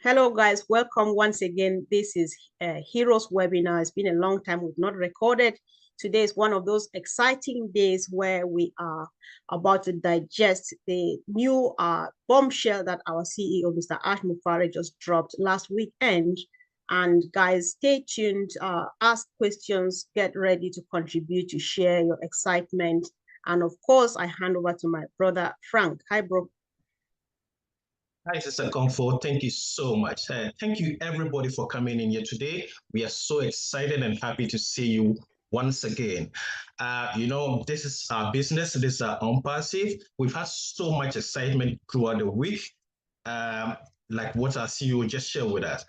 Hello, guys. Welcome once again. This is Heroes webinar. It's been a long time we've not recorded. Today is one of those exciting days where we are about to digest the new bombshell that our CEO, Mr. Ash Mufare, just dropped last weekend. And guys, stay tuned, ask questions, get ready to contribute, to share your excitement. And of course, I hand over to my brother, Frank. Hi, bro. Hi, Sister Comfort. Thank you so much. Thank you, everybody, for coming in here today. We are so excited and happy to see you once again. This is our business. This is our ONPASSIVE. We've had so much excitement throughout the week, like what our CEO just shared with us.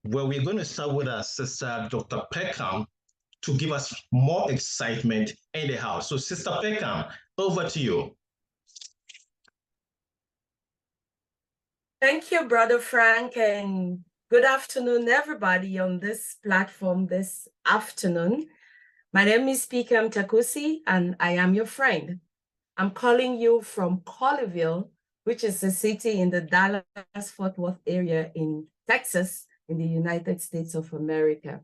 Well, we're going to start with our sister, Dr. Peckham, to give us more excitement in the house. So, Sister Peckham, over to you. Thank you, Brother Frank, and good afternoon, everybody on this platform this afternoon. My name is Peckham Takusi, and I am your friend. I'm calling you from Colleyville, which is a city in the Dallas-Fort Worth area in Texas, in the United States of America.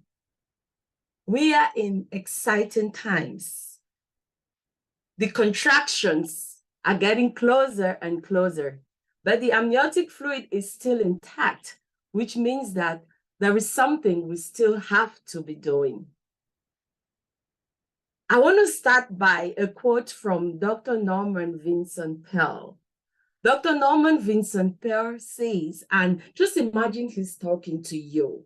We are in exciting times. The contractions are getting closer and closer. But the amniotic fluid is still intact, which means that there is something we still have to be doing. I want to start by a quote from Dr. Norman Vincent Peale. Dr. Norman Vincent Peale says, and just imagine he's talking to you,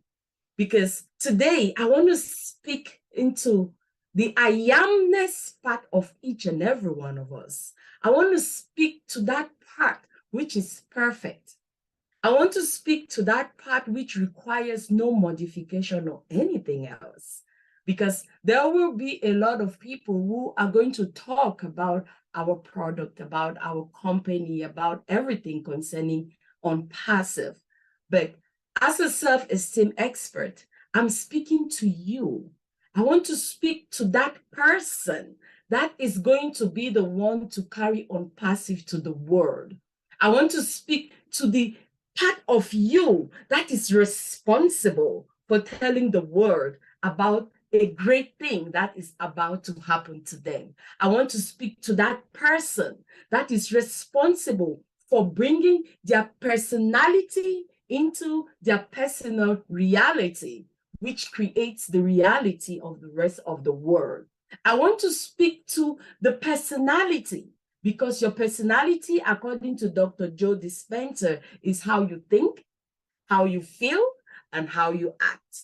because today I want to speak into the I amness part of each and every one of us. I want to speak to that part which is perfect. I want to speak to that part which requires no modification or anything else, because there will be a lot of people who are going to talk about our product, about our company, about everything concerning ONPASSIVE. But as a self-esteem expert, I'm speaking to you. I want to speak to that person that is going to be the one to carry ONPASSIVE to the world. I want to speak to the part of you that is responsible for telling the world about a great thing that is about to happen to them. I want to speak to that person that is responsible for bringing their personality into their personal reality, which creates the reality of the rest of the world. I want to speak to the personality, because your personality, according to Dr. Joe Dispenza, is how you think, how you feel, and how you act.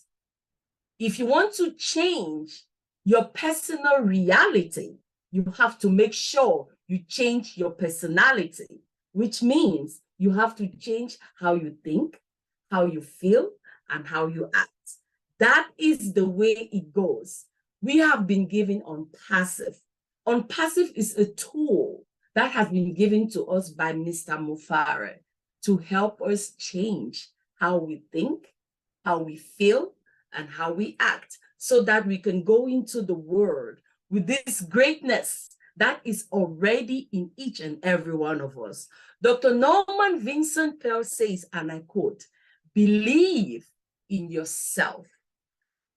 If you want to change your personal reality, you have to make sure you change your personality, which means you have to change how you think, how you feel, and how you act. That is the way it goes. We have been given ONPASSIVE. ONPASSIVE is a tool that has been given to us by Mr. Mufare to help us change how we think, how we feel, and how we act, so that we can go into the world with this greatness that is already in each and every one of us. Dr. Norman Vincent Peale says, and I quote, "Believe in yourself.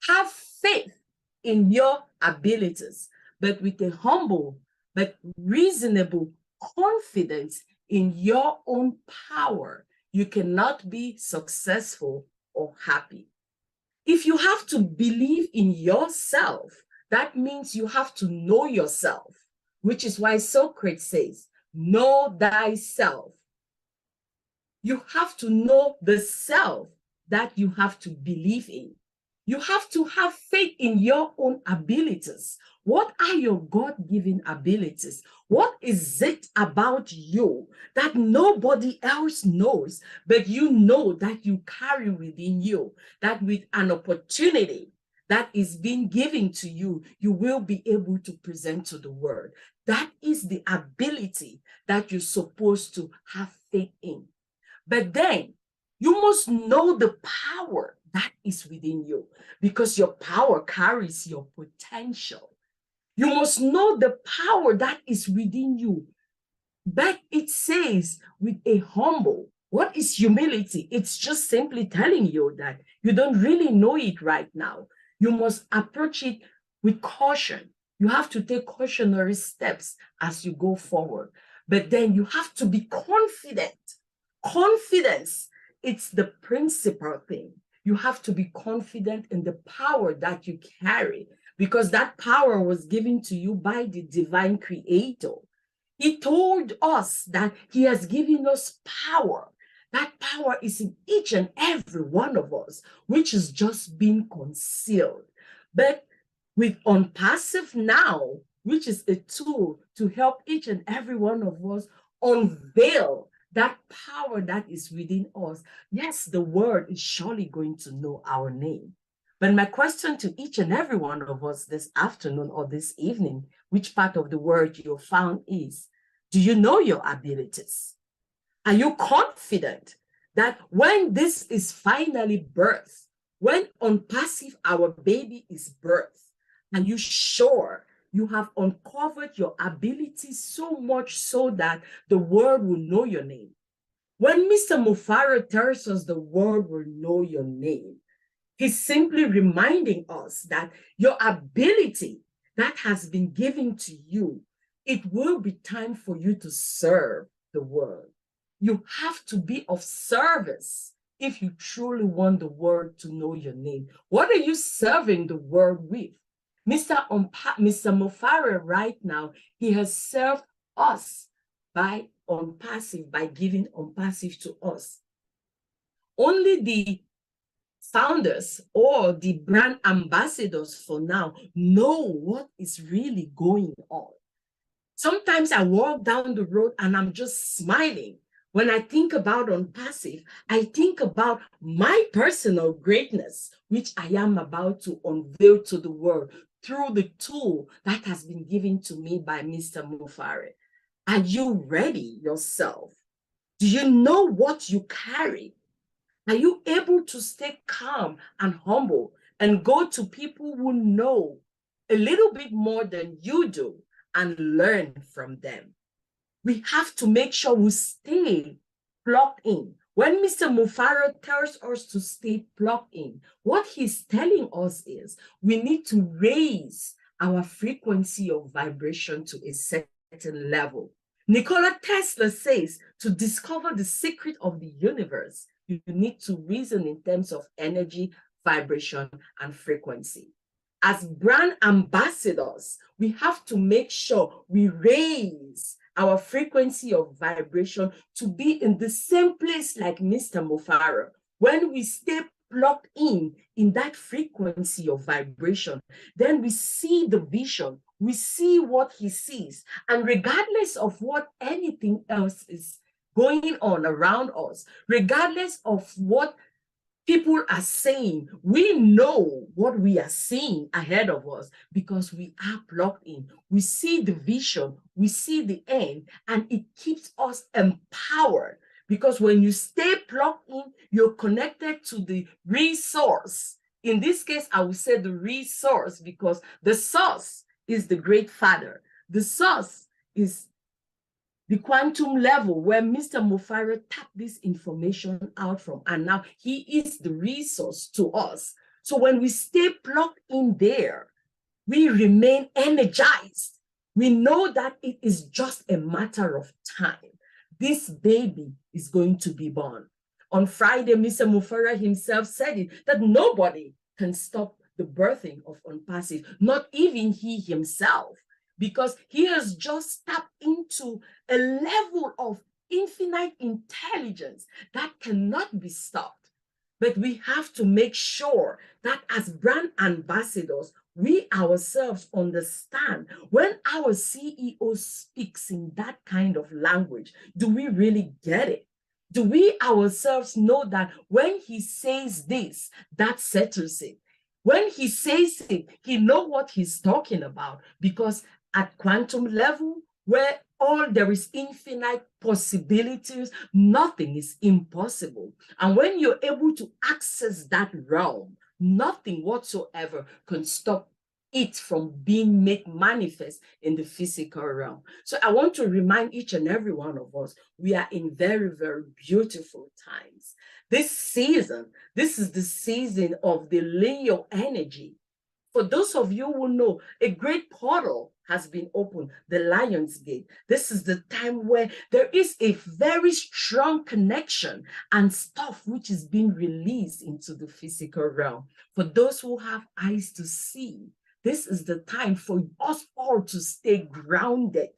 Have faith in your abilities, but with a humble but reasonable confidence in your own power, you cannot be successful or happy." If you have to believe in yourself, that means you have to know yourself, which is why Socrates says, "Know thyself." You have to know the self that you have to believe in. You have to have faith in your own abilities. What are your God-given abilities? What is it about you that nobody else knows, but you know that you carry within you, that with an opportunity that is being given to you, you will be able to present to the world? That is the ability that you're supposed to have faith in. But then you must know the power that is within you, because your power carries your potential. You must know the power that is within you. But it says, with a humble What is humility? It's just simply telling you that you don't really know it right now. You must approach it with caution. You have to take cautionary steps as you go forward. But then you have to be confident. Confidence, it's the principal thing. You have to be confident in the power that you carry, because that power was given to you by the divine creator. He told us that he has given us power. That power is in each and every one of us, which is just being concealed. But with ONPASSIVE now, which is a tool to help each and every one of us unveil that power that is within us, yes, the world is surely going to know our name. But my question to each and every one of us this afternoon or this evening, which part of the word you found is, do you know your abilities? Are you confident that when this is finally birthed, when ONPASSIVE, our baby, is birthed, are you sure you have uncovered your abilities so much so that the world will know your name? When Mr. Mufaro tells us the world will know your name, he's simply reminding us that your ability that has been given to you, it will be time for you to serve the world. You have to be of service if you truly want the world to know your name. What are you serving the world with? Mr. Mufaro right now, he has served us by ONPASSIVE, by giving ONPASSIVE to us. Only the founders or the brand ambassadors for now know what is really going on. Sometimes I walk down the road and I'm just smiling. When I think about ONPASSIVE, I think about my personal greatness, which I am about to unveil to the world through the tool that has been given to me by Mr. Mufaro. Are you ready yourself? Do you know what you carry? Are you able to stay calm and humble and go to people who know a little bit more than you do and learn from them? We have to make sure we stay plugged in. When Mr. Mufaro tells us to stay plugged in, what he's telling us is we need to raise our frequency of vibration to a certain level. Nikola Tesla says to discover the secret of the universe, you need to reason in terms of energy, vibration, and frequency. As brand ambassadors, we have to make sure we raise our frequency of vibration to be in the same place like Mr. Mufaro. When we stay plugged in that frequency of vibration, then we see the vision, we see what he sees, and regardless of what anything else is going on around us, regardless of what people are saying, we know what we are seeing ahead of us because we are plugged in. We see the vision, we see the end, and it keeps us empowered. Because when you stay plugged in, you're connected to the resource. In this case, I would say the resource because the source is the great father. The source is the quantum level where Mr. Mufaro tapped this information out from, and now he is the resource to us. So when we stay plugged in there, we remain energized. We know that it is just a matter of time. This baby is going to be born. On Friday, Mr. Mufaro himself said it, that nobody can stop the birthing of ONPASSIVE, not even he himself, because he has just tapped into a level of infinite intelligence that cannot be stopped. But we have to make sure that as brand ambassadors, we ourselves understand when our CEO speaks in that kind of language, do we really get it? Do we ourselves know that when he says this, that settles it? When he says it, he knows what he's talking about, because at quantum level, where there is infinite possibilities, nothing is impossible. And when you're able to access that realm, nothing whatsoever can stop it from being made manifest in the physical realm. So I want to remind each and every one of us, we are in very, very beautiful times. This season, this is the season of the Leo energy. For those of you who know, a great portal has been opened, the Lion's Gate. This is the time where there is a very strong connection and stuff which is being released into the physical realm. For those who have eyes to see, this is the time for us all to stay grounded,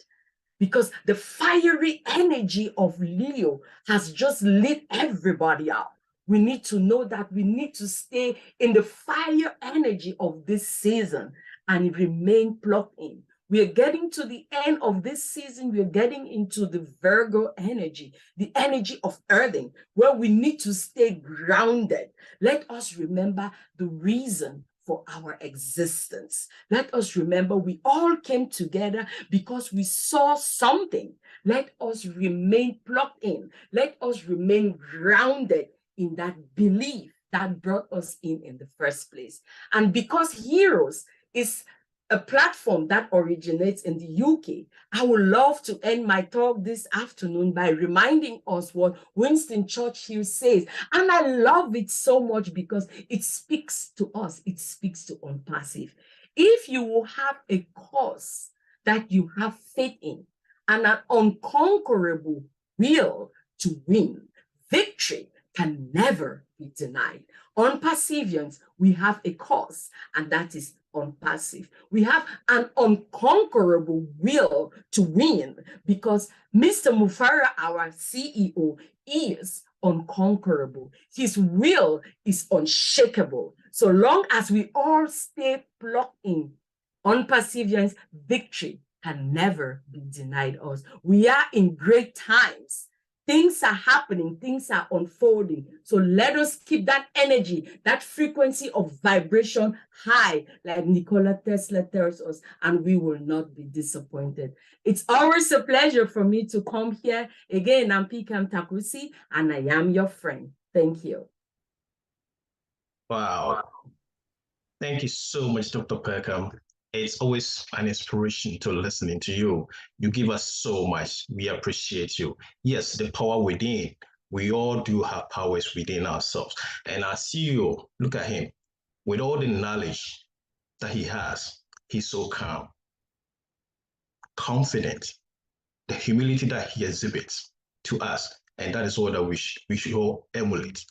because the fiery energy of Leo has just lit everybody up. We need to know that we need to stay in the fire energy of this season and remain plugged in. We are getting to the end of this season. We are getting into the Virgo energy, the energy of earthing, where we need to stay grounded. Let us remember the reason for our existence. Let us remember we all came together because we saw something. Let us remain plugged in. Let us remain grounded in that belief that brought us in the first place. And because Heroes is a platform that originates in the UK, I would love to end my talk this afternoon by reminding us what Winston Churchill says. And I love it so much because it speaks to us. It speaks to ONPASSIVE. If you will have a cause that you have faith in and an unconquerable will to win, victory can never be denied. ONPASSIVians, we have a cause, and that is ONPASSIVE. We have an unconquerable will to win because Mr. Mufara, our CEO, is unconquerable. His will is unshakable. So long as we all stay plugged in, ONPASSIVians, victory can never be denied us. We are in great times. Things are happening, things are unfolding. So let us keep that energy, that frequency of vibration high, like Nikola Tesla tells us, and we will not be disappointed. It's always a pleasure for me to come here. Again, I'm Pikam Takusi, and I am your friend. Thank you. Wow. Thank you so much, Dr. Peckham. It's always an inspiration to listening to you. You give us so much. We appreciate you. Yes, the power within. We all do have powers within ourselves. And our CEO, look at him. With all the knowledge that he has, he's so calm, confident, the humility that he exhibits to us. And that is all that we should all emulate.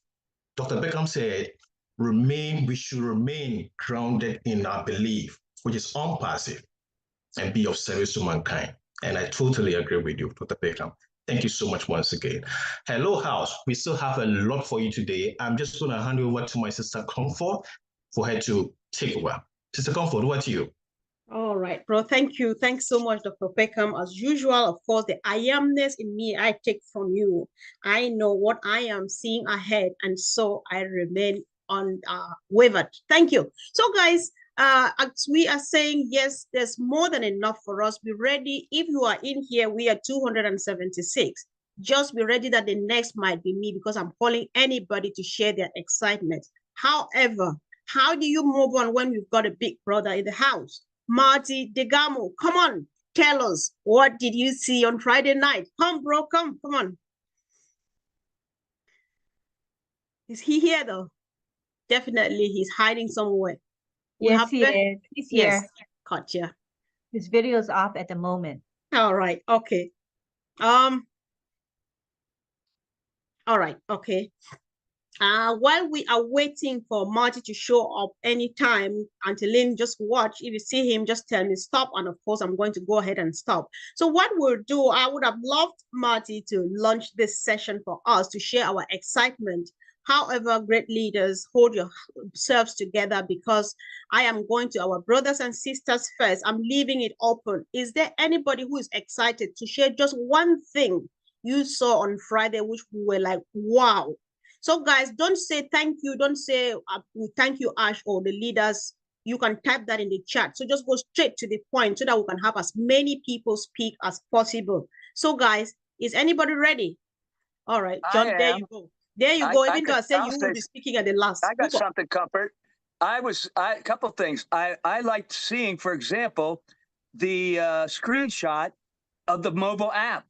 Dr. Beckham said, we should remain grounded in our belief, which is ONPASSIVE, and be of service to mankind. And I totally agree with you, Dr. Beckham. Thank you so much once again. Hello, house. We still have a lot for you today. I'm just going to hand over to my sister Comfort for her to take over. Sister Comfort, over to you. All right, bro. Thank you. Thanks so much, Dr. Peckham. As usual, of course, the I amness in me, I take from you. I know what I am seeing ahead, and so I remain unwavered. Thank you. So, guys, as we are saying, yes, there's more than enough for us. Be ready. If you are in here, we are 276. Just be ready that the next might be me, because I'm calling anybody to share their excitement. However, how do you move on when you've got a big brother in the house? Marty Degamo, come on, tell us, what did you see on Friday night? Come, bro, come on. Is he here, though? Definitely, he's hiding somewhere. Yes, he is. He's here. Yes, gotcha. His video is off at the moment. All right, okay. All right, okay. While we are waiting for Marty to show up anytime, Antolin, just watch. If you see him, just tell me stop. And of course, I'm going to go ahead and stop. So what we'll do, I would have loved Marty to launch this session for us to share our excitement. However, great leaders, hold yourselves together, because I am going to our brothers and sisters first. I'm leaving it open. Is there anybody who is excited to share just one thing you saw on Friday, which we were like, wow? So guys, don't say thank you. Don't say thank you, Ash, or the leaders. You can type that in the chat. So just go straight to the point so that we can have as many people speak as possible. So guys, is anybody ready? All right, John, there you go. There you go. Even though I said you will be speaking at the last. I got something, Comfort. a couple things. I liked seeing, for example, the screenshot of the mobile app.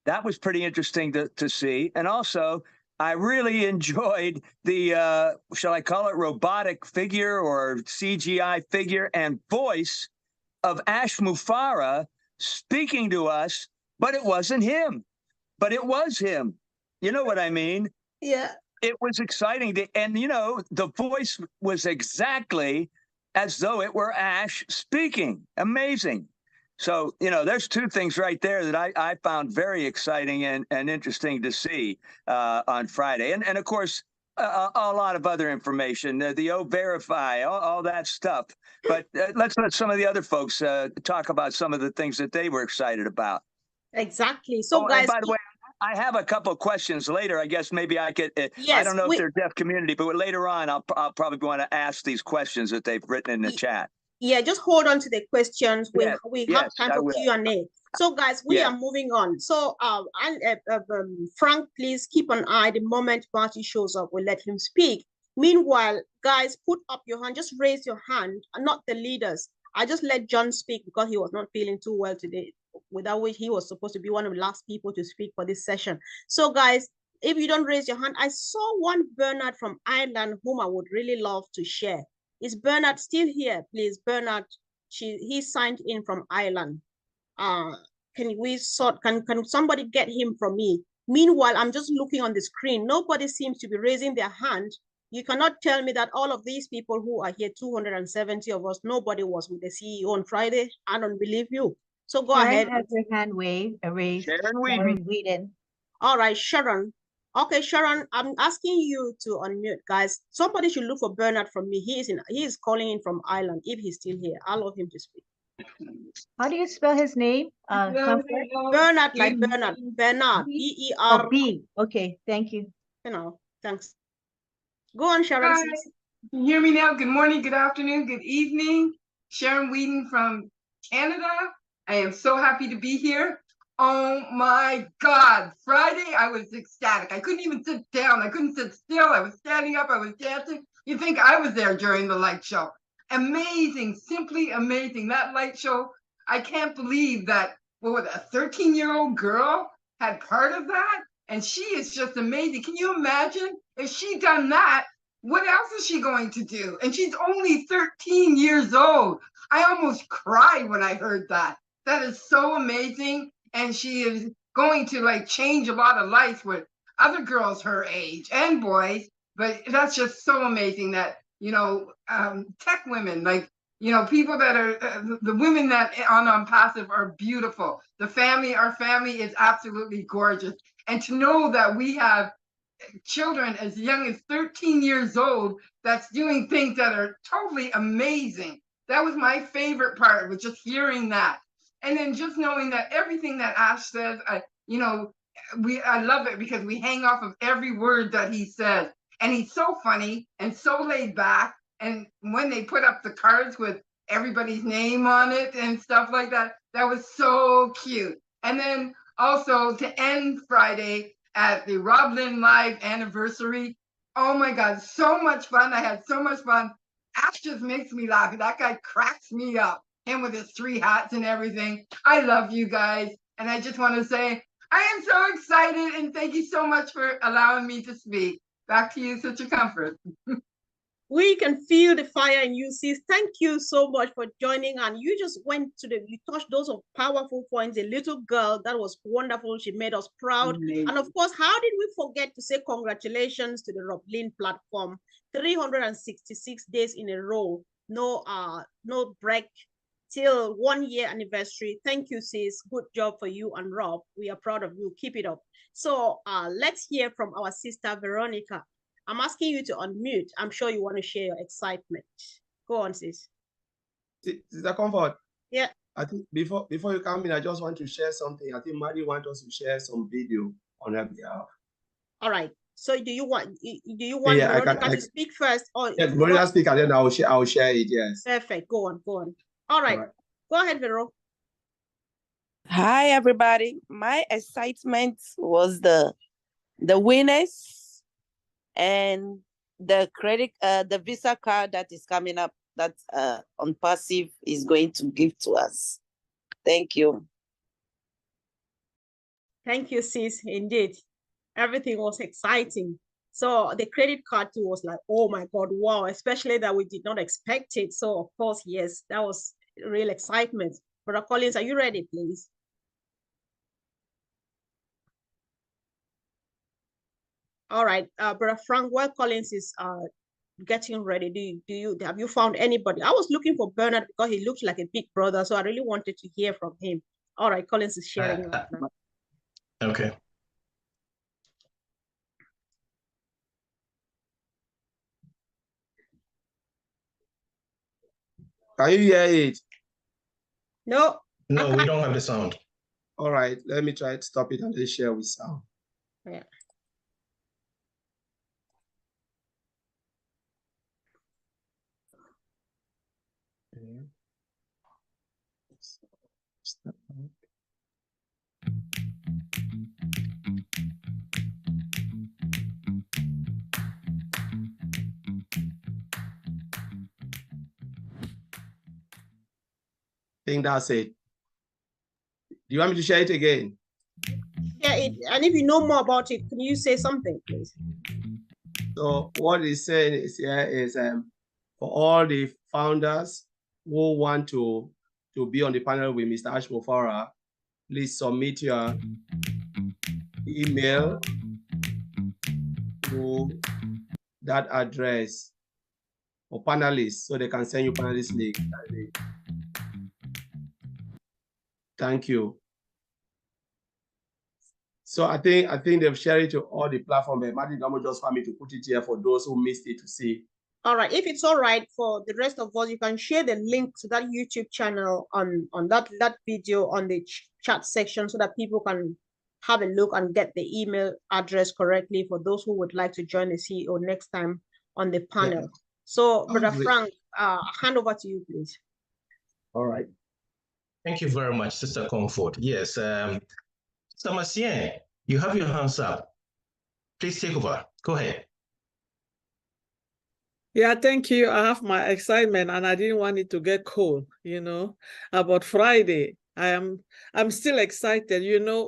That was pretty interesting to see. And also, I really enjoyed the, shall I call it robotic figure or CGI figure and voice of Ash Mufara speaking to us, but it wasn't him, but it was him. You know what I mean? Yeah. It was exciting. And, the voice was exactly as though it were Ash speaking. Amazing. So, there's two things right there that I found very exciting and interesting to see on Friday. And of course, a lot of other information, the O-Verify, all that stuff. But let's let some of the other folks talk about some of the things that they were excited about. Exactly. So, and guys, by the way, I have a couple of questions later. I guess maybe I could. yes, I don't know if they're deaf community, but later on, I'll probably want to ask these questions that they've written in the chat. Yeah, just hold on to the questions. We have time for Q&A. So, guys, we are moving on. So, Frank, please keep an eye. The moment Marty shows up, we'll let him speak. Meanwhile, guys, put up your hand. Just raise your hand, not the leaders. I just let John speak because he was not feeling too well today, without which he was supposed to be one of the last people to speak for this session. So, guys, if you don't raise your hand, I saw one Bernard from Ireland whom I would really love to share. Is Bernard still here, please? Bernard, he signed in from Ireland. Can somebody get him from me? Meanwhile, I'm just looking on the screen. Nobody seems to be raising their hand. You cannot tell me that all of these people who are here, 270 of us, nobody was with the CEO on Friday. I don't believe you. So go ahead. Has her hand raised. Sharon Whedon. All right, Sharon. Okay, Sharon, I'm asking you to unmute, guys. Somebody should look for Bernard from me. He is calling in from Ireland. If he's still here, I'll allow him to speak. How do you spell his name? Bernard, like Bernard. Bernard. B-E-R. Oh, B. Okay, thank you. Thanks. Go on, Sharon. Hi. Can you hear me now? Good morning, good afternoon, good evening. Sharon Whedon from Canada. I am so happy to be here. Oh my God, Friday, I was ecstatic. I couldn't even sit down. I couldn't sit still. I was standing up. I was dancing. You'd think I was there during the light show. Amazing, simply amazing. That light show, I can't believe that, a 13-year-old girl had part of that? And she is just amazing. Can you imagine if she'd done that? What else is she going to do? And she's only 13 years old. I almost cried when I heard that. That is so amazing. And she is going to change a lot of lives with other girls her age and boys. But that's just so amazing that, tech women, people that are, the women that on ONPASSIVE are beautiful. Our family is absolutely gorgeous. And to know that we have children as young as 13 years old that's doing things that are totally amazing. That was my favorite part, was just hearing that. And then just knowing that everything that Ash says, I love it because we hang off of every word that he says. And he's so funny and so laid back. And when they put up the cards with everybody's name on it and stuff like that, that was so cute. And then also to end Friday at the Rob Lynn Live anniversary. Oh my God, so much fun. I had so much fun. Ash just makes me laugh. That guy cracks me up. Him with his 3 hats and everything. I love you guys. And I just want to say, I am so excited and thank you so much for allowing me to speak. Back to you, such a comfort. We can feel the fire in you, sis. Thank you so much for joining. And you just you touched those powerful points. A little girl, that was wonderful. She made us proud. Amazing. And of course, how did we forget to say congratulations to the Rob Lynn platform? 366 days in a row. No break till 1 year anniversary. Thank you, sis. Good job for you and Rob. We are proud of you. Keep it up. So let's hear from our sister, Veronica. I'm asking you to unmute. I'm sure you want to share your excitement. Go on, sis. Sister Comfort. Yeah. I think before you come in, I just want to share something. I think Maddie wants us to share some video on her behalf. All right. So do you want Veronica to speak first? Or yes, Veronica speak and then I will share it, yes. Perfect. Go on. All right. Go ahead, Vero. Hi, everybody. My excitement was the winners and the Visa card that is coming up that ONPASSIVE is going to give to us. Thank you. Thank you, sis. Indeed, everything was exciting. So the credit card too was like, oh my God, wow, especially that we did not expect it. So of course, yes, that was real excitement. Brother Collins, are you ready, please? All right, Brother Frank, while Collins is getting ready, have you found anybody? I was looking for Bernard because he looks like a big brother, so I really wanted to hear from him. All right, Collins is sharing right now. Okay. Can you hear it? No. No, we don't have the sound. All right, let me try to stop it and then share with sound. Yeah. I think that's it. Do you want me to share it again? Yeah, and if you know more about it, can you say something, please? So what he's saying is here is for all the founders who want to be on the panel with Mr. Ashmofara, please submit your email to that address for panelists so they can send you panelist link. Thank you. So I think they've shared it to all the platforms, but Martin Gamo just for me to put it here for those who missed it to see. All right, if it's all right for the rest of us, you can share the link to that YouTube channel on that video on the chat section so that people can have a look and get the email address correctly for those who would like to join the CEO next time on the panel. Yeah. So, Brother Frank, hand over to you, please. All right. Thank you very much, Sister Comfort. Yes, Samasien, you have your hands up. Please take over. Go ahead. Yeah, thank you. I have my excitement and I didn't want it to get cold, you know, about Friday. I'm still excited. You know,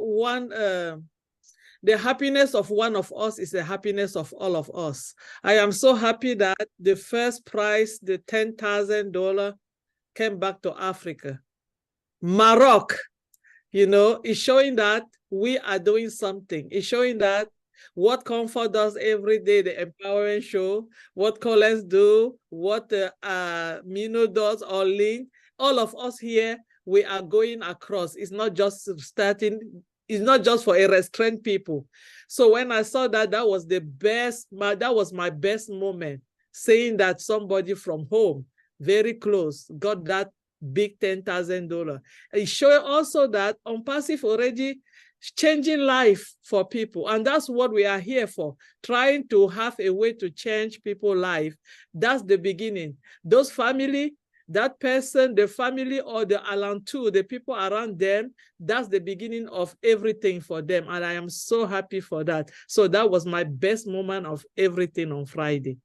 the happiness of one of us is the happiness of all of us. I am so happy that the first prize, the $10,000, came back to Africa. Morocco, you know, is showing that we are doing something. It's showing that what Comfort does every day, the Empowerment Show, what Collins do, what Mino does, or Link, all of us here, we are going across. It's not just starting, it's not just for a restrained people. So when I saw that, that was the best, that was my best moment, saying that somebody from home, very close, got that big $10,000. It shows also that ONPASSIVE already changing life for people. And that's what we are here for, trying to have a way to change people's life. That's the beginning. Those family, that person, the family or the Alantu, the people around them, that's the beginning of everything for them. And I am so happy for that. So that was my best moment of everything on Friday.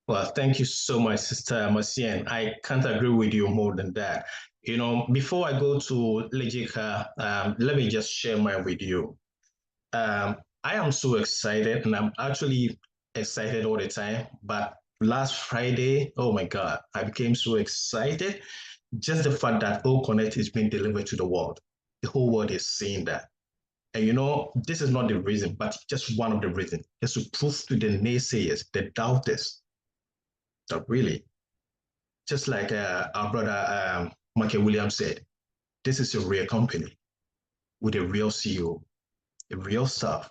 Well, thank you so much, Sister Masien. I can't agree with you more than that. You know, before I go to Lejika, let me just share mine with you. I am so excited, and I'm actually excited all the time. But last Friday, oh my God, I became so excited. Just the fact that O Connect is being delivered to the world. The whole world is seeing that. And you know, this is not the reason, but just one of the reasons. Just to prove to the naysayers, the doubters, that really, just like our brother Michael Williams said, this is a real company with a real CEO, a real staff,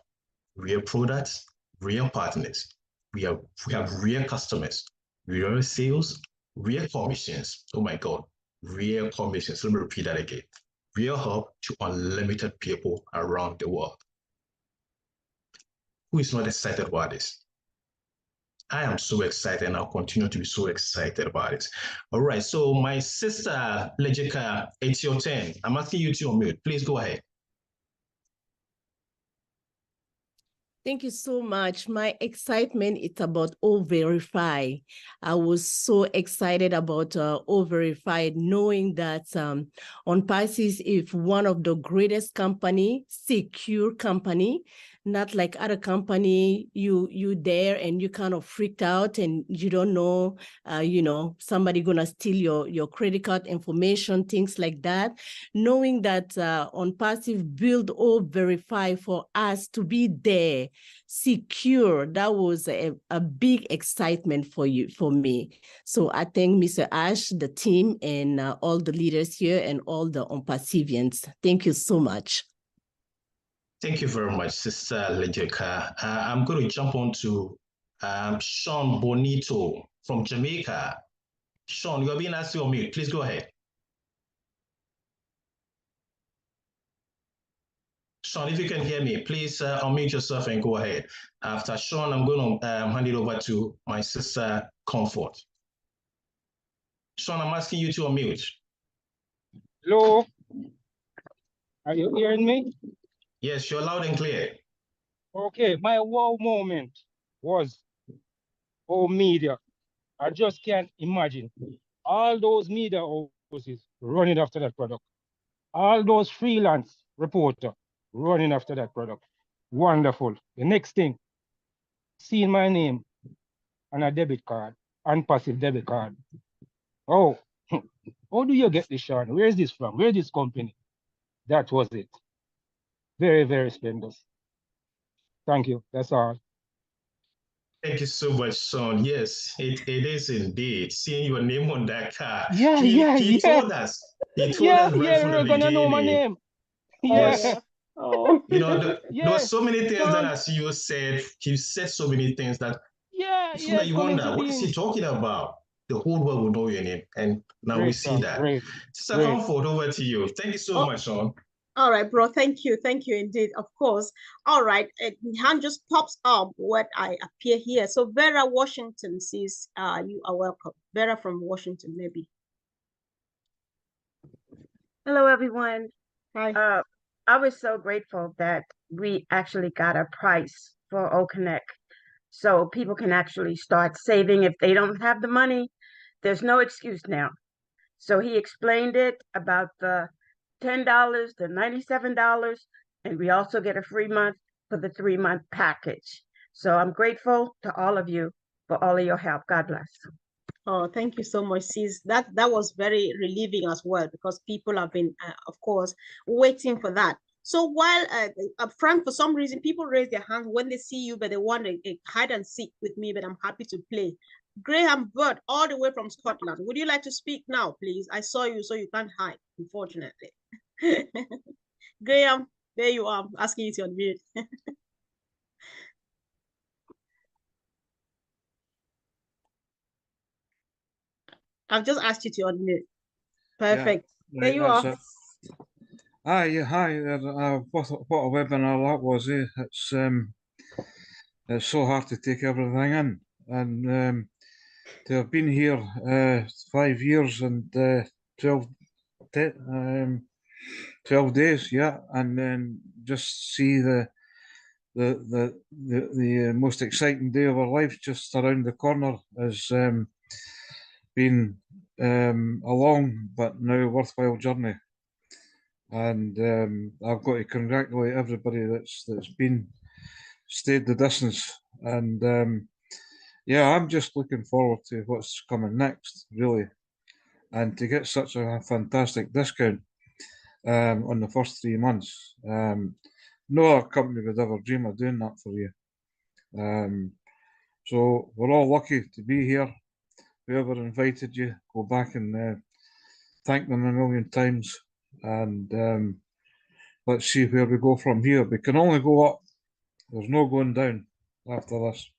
real products, real partners. We have real customers, real sales, real commissions. Oh my God, real commissions. Let me repeat that again. Real help to unlimited people around the world. Who is not excited about this? I am so excited and I'll continue to be so excited about it. All right, so my sister, Lejika, it's your turn. I'm asking you to unmute. Please go ahead. Thank you so much. My excitement is about O-Verify. I was so excited about O-Verify, knowing that ONPASSIVE is one of the greatest company, secure company, not like other company, you there and you kind of freaked out and you don't know, somebody gonna steal your credit card information, things like that. Knowing that ONPASSIVE build O-Verify for us to be there, secure, that was a big excitement for me. So I thank Mr. Ash, the team, and all the leaders here and all the ONPASSIVians. Thank you so much. Thank you very much, Sister Lejeka. I'm going to jump on to Sean Bonito from Jamaica. Sean, you're being asked to unmute. Please go ahead. Sean, if you can hear me, please unmute yourself and go ahead. After Sean, I'm going to hand it over to my sister, Comfort. Sean, I'm asking you to unmute. Hello, are you hearing me? Yes, you're loud and clear. Okay, my wow moment was media. I just can't imagine all those media houses running after that product. All those freelance reporters running after that product. Wonderful. The next thing, seeing my name on a debit card, ONPASSIVE debit card. Oh, how do you get this, Sean? Where is this from? Where is this company? That was it. Very, very splendid. Thank you. That's all. Thank you so much, Sean. Yes, it is indeed. Seeing your name on that car. Yeah, He told us. He told us right from the we're gonna know my beginning. name. Yes. Oh. You know, there Yeah. were so many things that Sean. as you said, he said so many things that so that you coming wonder, to what is he being. talking about? The whole world will know your name. And now we Great, see Sean. that. Great. Sister Great. Comfort, over to you. Thank you so much, Sean. All right, bro. Thank you. Thank you indeed. Of course. All right. Hand just pops up when I appear here. So Vera Washington says, you are welcome. Vera from Washington, maybe. Hello, everyone. Hi. I was so grateful that we actually got a price for OConnect, so people can actually start saving. If they don't have the money, there's no excuse now. So he explained it about the $10, the $97, and we also get a free month for the 3-month package. So I'm grateful to all of you for all of your help. God bless. Oh, thank you so much, sis. That was very relieving as well, because people have been, of course, waiting for that. So while Frank, for some reason, people raise their hands when they see you, but they want a hide and seek with me, but I'm happy to play. Graham Bird, all the way from Scotland. Would you like to speak now, please? I saw you, so you can't hide, unfortunately. Graham, there you are. I'm asking you to unmute. I've just asked you to unmute. Perfect. Yeah, There right, you are. it. Yeah, hi. What a webinar that was. It's so hard to take everything in, and to have been here 5 years and 12, 12 days, yeah, and then just see the most exciting day of our life just around the corner has been a long but now worthwhile journey. And I've got to congratulate everybody that's been stayed the distance. And yeah, I'm just looking forward to what's coming next, really. And to get such a fantastic discount on the first 3 months, no other company would ever dream of doing that for you. So we're all lucky to be here. Whoever invited you, go back and thank them a million times. And let's see where we go from here. We can only go up. There's no going down after this.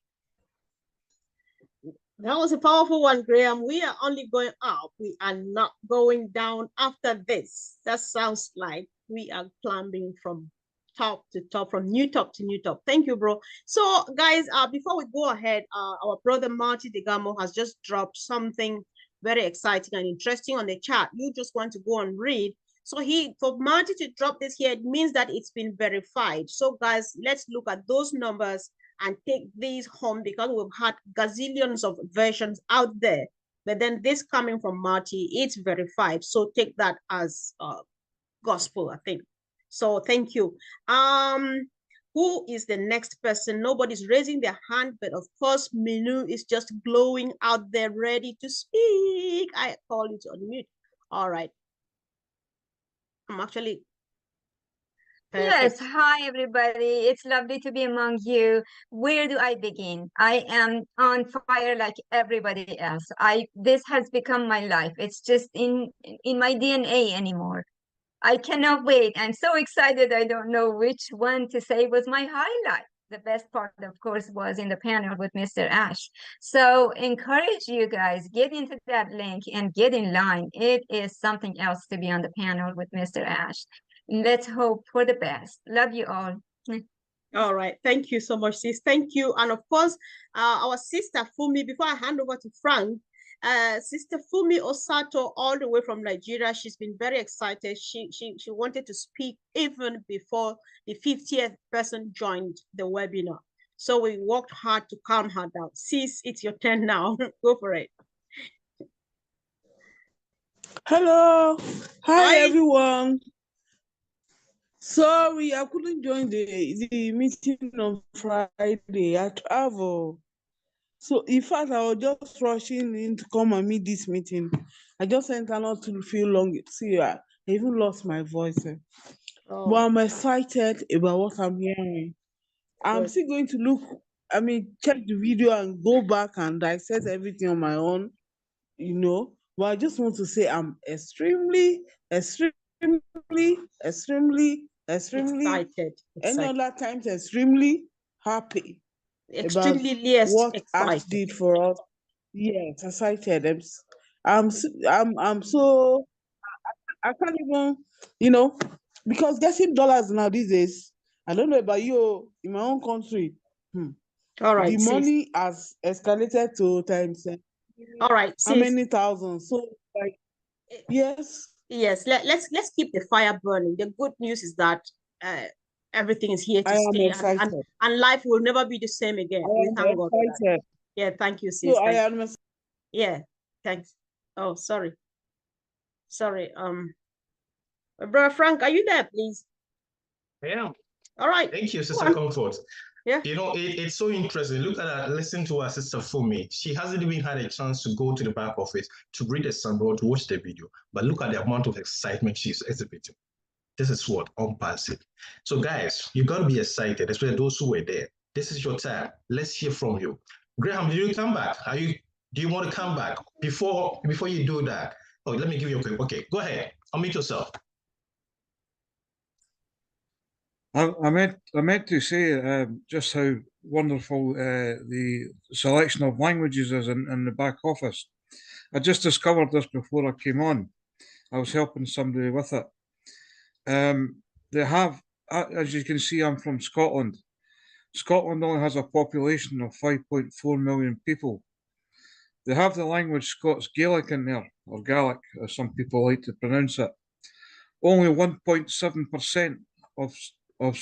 That was a powerful one, Graham. We are only going up. We are not going down after this. That sounds like we are climbing from top to top, from new top to new top. Thank you, bro. So, guys, before we go ahead, our brother Marty Degamo has just dropped something very exciting and interesting on the chat. You just want to go and read So for Marty to drop this here, it means that it's been verified. So guys, let's look at those numbers and take these home, because we've had gazillions of versions out there. But then this coming from Marty, it's verified. So take that as gospel, I think. So thank you. Who is the next person? Nobody's raising their hand, but of course, Minu is just glowing out there, ready to speak. I call you to unmute. All right. I'm actually Yes, perfect. hi everybody. It's lovely to be among you. Where do I begin? I am on fire like everybody else. This has become my life. It's just in my DNA anymore. I cannot wait. I'm so excited. I don't know which one to say was my highlight. The best part, of course, was in the panel with Mr. Ash. So encourage you guys, get into that link and get in line. It is something else to be on the panel with Mr. Ash. Let's hope for the best. Love you all. All right. Thank you so much, sis. Thank you. And of course, our sister Fumi, before I hand over to Frank, Sister Fumi Osato, all the way from Nigeria, she's been very excited. She wanted to speak even before the 50th person joined the webinar. So we worked hard to calm her down. Sis, it's your turn now. Go for it. Hello. Hi, Hi. everyone. Sorry, I couldn't join the meeting on Friday. I travel. So in fact, I was just rushing in to come and meet this meeting. I just entered not to feel long. See, I even lost my voice. Oh. But I'm excited about what I'm hearing. I'm still going to check the video and go back and dissect everything on my own, But I just want to say I'm extremely excited. Any other times extremely happy Extremely about what Ash excited. did for us. Yes, excited. I'm so I can't even, because getting dollars now these days, I don't know about you in my own country. All right, the sis. money has escalated to times. All right, how sis. many thousands? So like, yes. Yes, let's keep the fire burning. The good news is that everything is here to I am stay, excited. and life will never be the same again. We thank God for that. Excited. Yeah, thank you, sis. So I Thank you. am. Yeah, thanks. Oh, sorry. Brother Frank, are you there, please? I am. All right. Thank you, Go Sister on. Comfort. Yeah. It's so interesting. Look at that. Listen to our sister Fumi. She hasn't even had a chance to go to the back office to read a sample or to watch the video. But look at the amount of excitement she's exhibiting. This is what ONPASSIVE. So guys, you got to be excited, especially those who were there. This is your time. Let's hear from you. Graham, did you come back? Do you want to come back? Before you do that, let me give you a quick. Okay, go ahead. Unmute yourself. I meant to say just how wonderful the selection of languages is in the back office. I just discovered this before I came on. I was helping somebody with it. They have, as you can see, I'm from Scotland. Scotland only has a population of 5.4 million people. They have the language Scots Gaelic in there, or Gaelic, as some people like to pronounce it. Only 1.7% of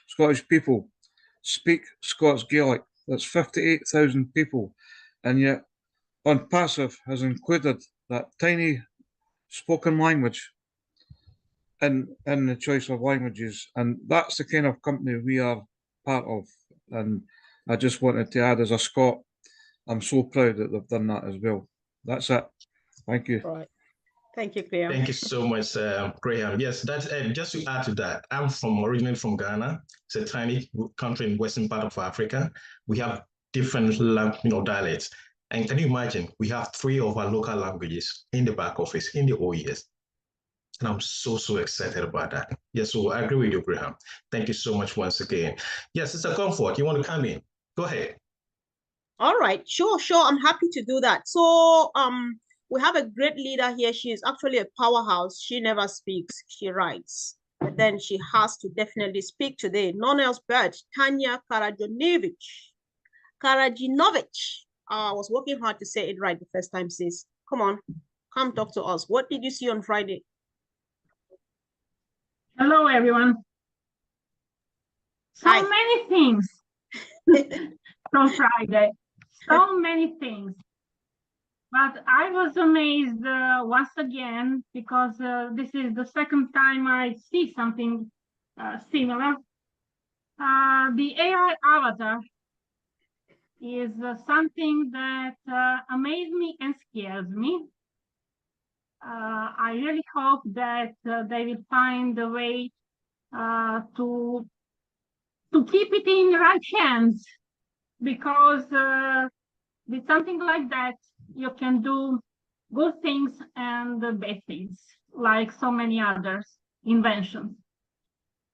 Scottish people speak Scots Gaelic. That's 58,000 people. And yet ONPASSIVE has included that tiny spoken language in the choice of languages. And that's the kind of company we are part of. And I just wanted to add, as a Scot, I'm so proud that they've done that as well. That's it. Thank you. Right. Thank you, Graham. Thank you so much, Graham. Yes, that's just to add to that. I'm originally from Ghana. It's a tiny country in western part of Africa. We have different dialects. And can you imagine? We have 3 of our local languages in the back office, in the OES. And I'm so excited about that. Yes, so I agree with you, Graham. Thank you so much once again. Yes, it's a comfort. You want to come in? Go ahead. All right, sure. I'm happy to do that. So we have a great leader here. She is actually a powerhouse. She never speaks, she writes. But then she has to definitely speak today. None else but Tanya Karajinovich. I was working hard to say it right the first time, sis. Come on, come talk to us. What did you see on Friday? Hello, everyone. So Hi. many things from Friday. So many things. But I was amazed once again because this is the second time I see something similar. The AI avatar is something that amazed me and scares me. I really hope that they will find a way to keep it in the right hands, because with something like that you can do good things and bad things, like so many others inventions.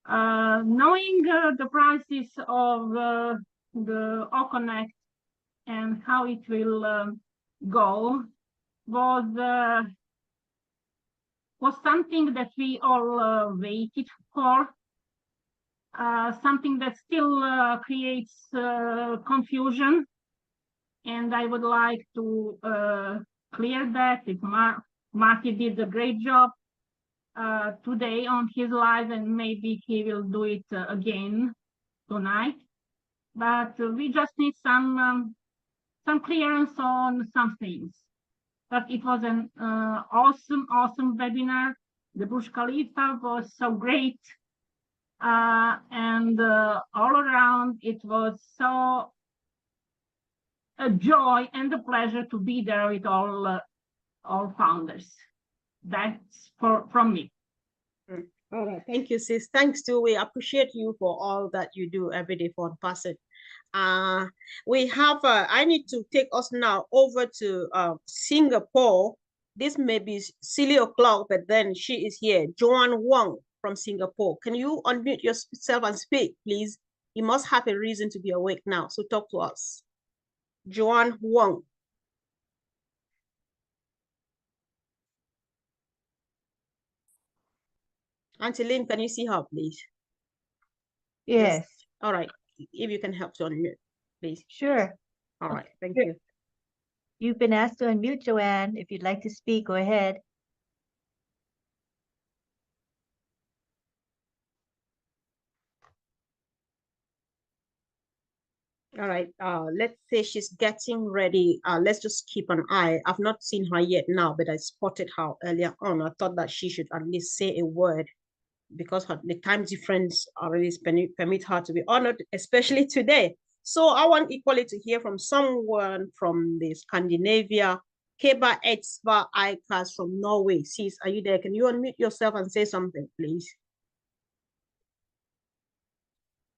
Knowing the prices of the OConnect and how it will go was something that we all waited for. Something that still creates confusion, and I would like to clear that. Marky did a great job today on his live, and maybe he will do it again tonight. But we just need some clearance on some things. But it was an awesome webinar. The Burj Khalifa was so great. And all around, it was so a joy and a pleasure to be there with all founders. That's from me. All right, thank you, sis. Thanks too. We appreciate you for all that you do every day for ONPASSIVE. We have. I need to take us now over to Singapore. This may be silly o'clock, but then she is here. Joanne Wong from Singapore. Can you unmute yourself and speak, please? You must have a reason to be awake now, so talk to us. Joanne Wong. Auntie Lynn, can you see her, please? Yes. All right. If you can help to unmute, please. Sure. All right. Thank you. You've been asked to unmute, Joanne. If you'd like to speak, go ahead. All right. Let's say she's getting ready. Let's just keep an eye. I've not seen her yet now, but I spotted her earlier on. I thought that she should at least say a word, because the time difference already permit her to be honored, especially today. So I want equally to hear from someone from the Scandinavia. Keba Etsva Ikas from Norway. Sis, are you there? Can you unmute yourself and say something, please?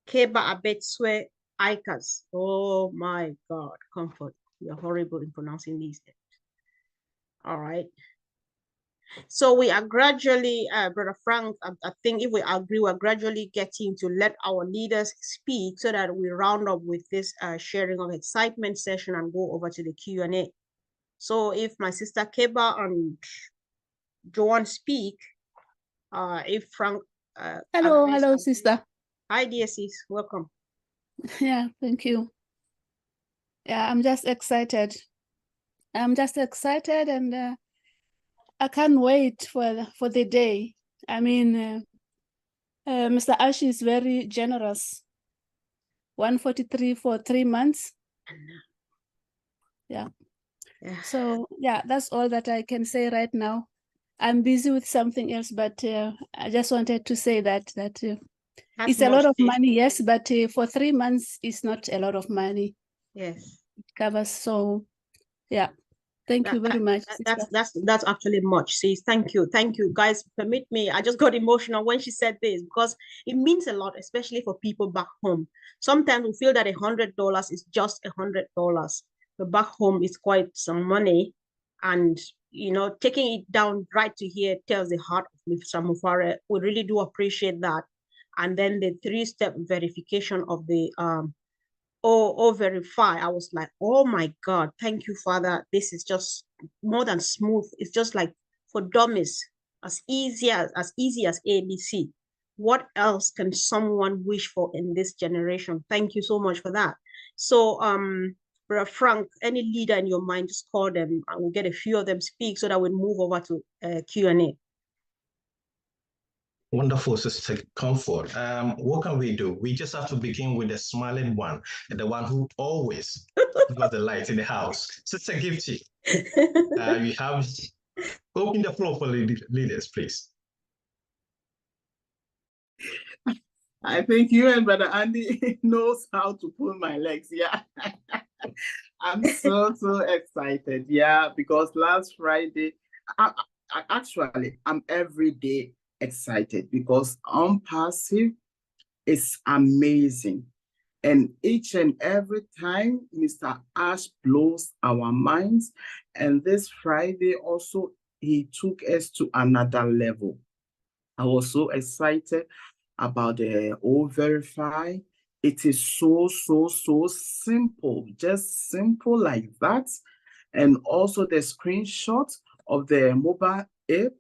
Keba Abetswe Ikas. Oh my God, comfort. You're horrible in pronouncing these names. All right. So we are gradually, Brother Frank, I think if we agree, we're gradually getting to let our leaders speak so that we round up with this sharing of excitement session and go over to the Q&A. So if my sister Keba and Joanne speak, if Frank... hello, sister. Hi, dear sis. Welcome. Yeah, thank you. Yeah, I'm just excited. I'm just excited, and I can't wait for the day. I mean, Mr. Ash is very generous. 143 for 3 months. Yeah. So yeah, that's all that I can say right now. I'm busy with something else, but I just wanted to say that it's a lot of money, yes, but for 3 months, it's not a lot of money. Yes. It covers, so yeah. Thank you very much. That's actually much. Sis, thank you. Thank you. Guys, permit me. I just got emotional when she said this, because it means a lot, especially for people back home. Sometimes we feel that $100 is just $100, but back home is quite some money. And you know, taking it down right to here tells the heart of Mr. Mufare. We really do appreciate that. And then the 3-step verification of the verify. I was like, oh my God, thank you, Father. This is just more than smooth. It's just like for dummies, as easy as ABC. What else can someone wish for in this generation? Thank you so much for that. So Brother Frank, any leader in your mind, just call them. I will get a few of them speak so that we move over to Q&A. Wonderful, Sister Comfort. What can we do? We just have to begin with the smiling one and the one who always got the light in the house. Sister Gifty, you have open the floor for leaders, please. I think you and Brother Andy knows how to pull my legs. Yeah. I'm so excited. Yeah, because last Friday, actually, I'm every day excited because ONPASSIVE is amazing. And each and every time, Mr. Ash blows our minds. And this Friday also, he took us to another level. I was so excited about the O-Verify. It is so simple, just simple like that. And also the screenshot of the mobile app.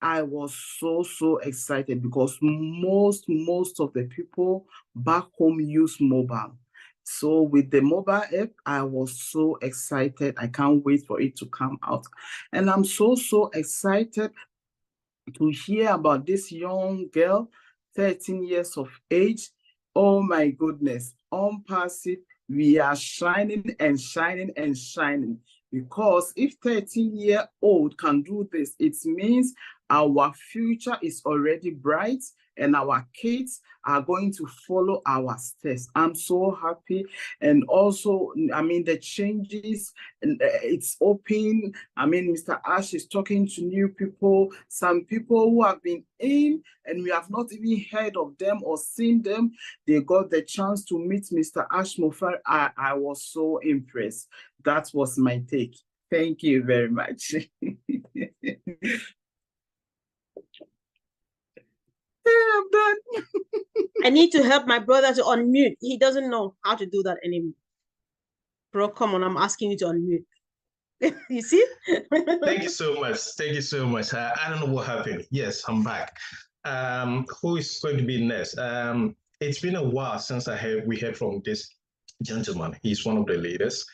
I was so excited because most of the people back home use mobile. So with the mobile app, I was so excited. I can't wait for it to come out. And I'm so excited to hear about this young girl, 13 years of age. Oh my goodness, ONPASSIVE, we are shining and shining and shining. Because if 13-year-old can do this, it means our future is already bright and our kids are going to follow our steps. I'm so happy. And also, I mean, the changes, it's open. I mean, Mr. Ash is talking to new people, some people who have been in and we have not even heard of them or seen them. They got the chance to meet Mr. Ash Mofar. I was so impressed. That was my take. Thank you very much. I'm done. I need to help my brother to unmute. He doesn't know how to do that anymore. Bro, come on, I'm asking you to unmute. You see? Thank you so much. Thank you so much. I don't know what happened. Yes, I'm back. Who is going to be next? It's been a while since we heard from this gentleman. He's one of the leaders.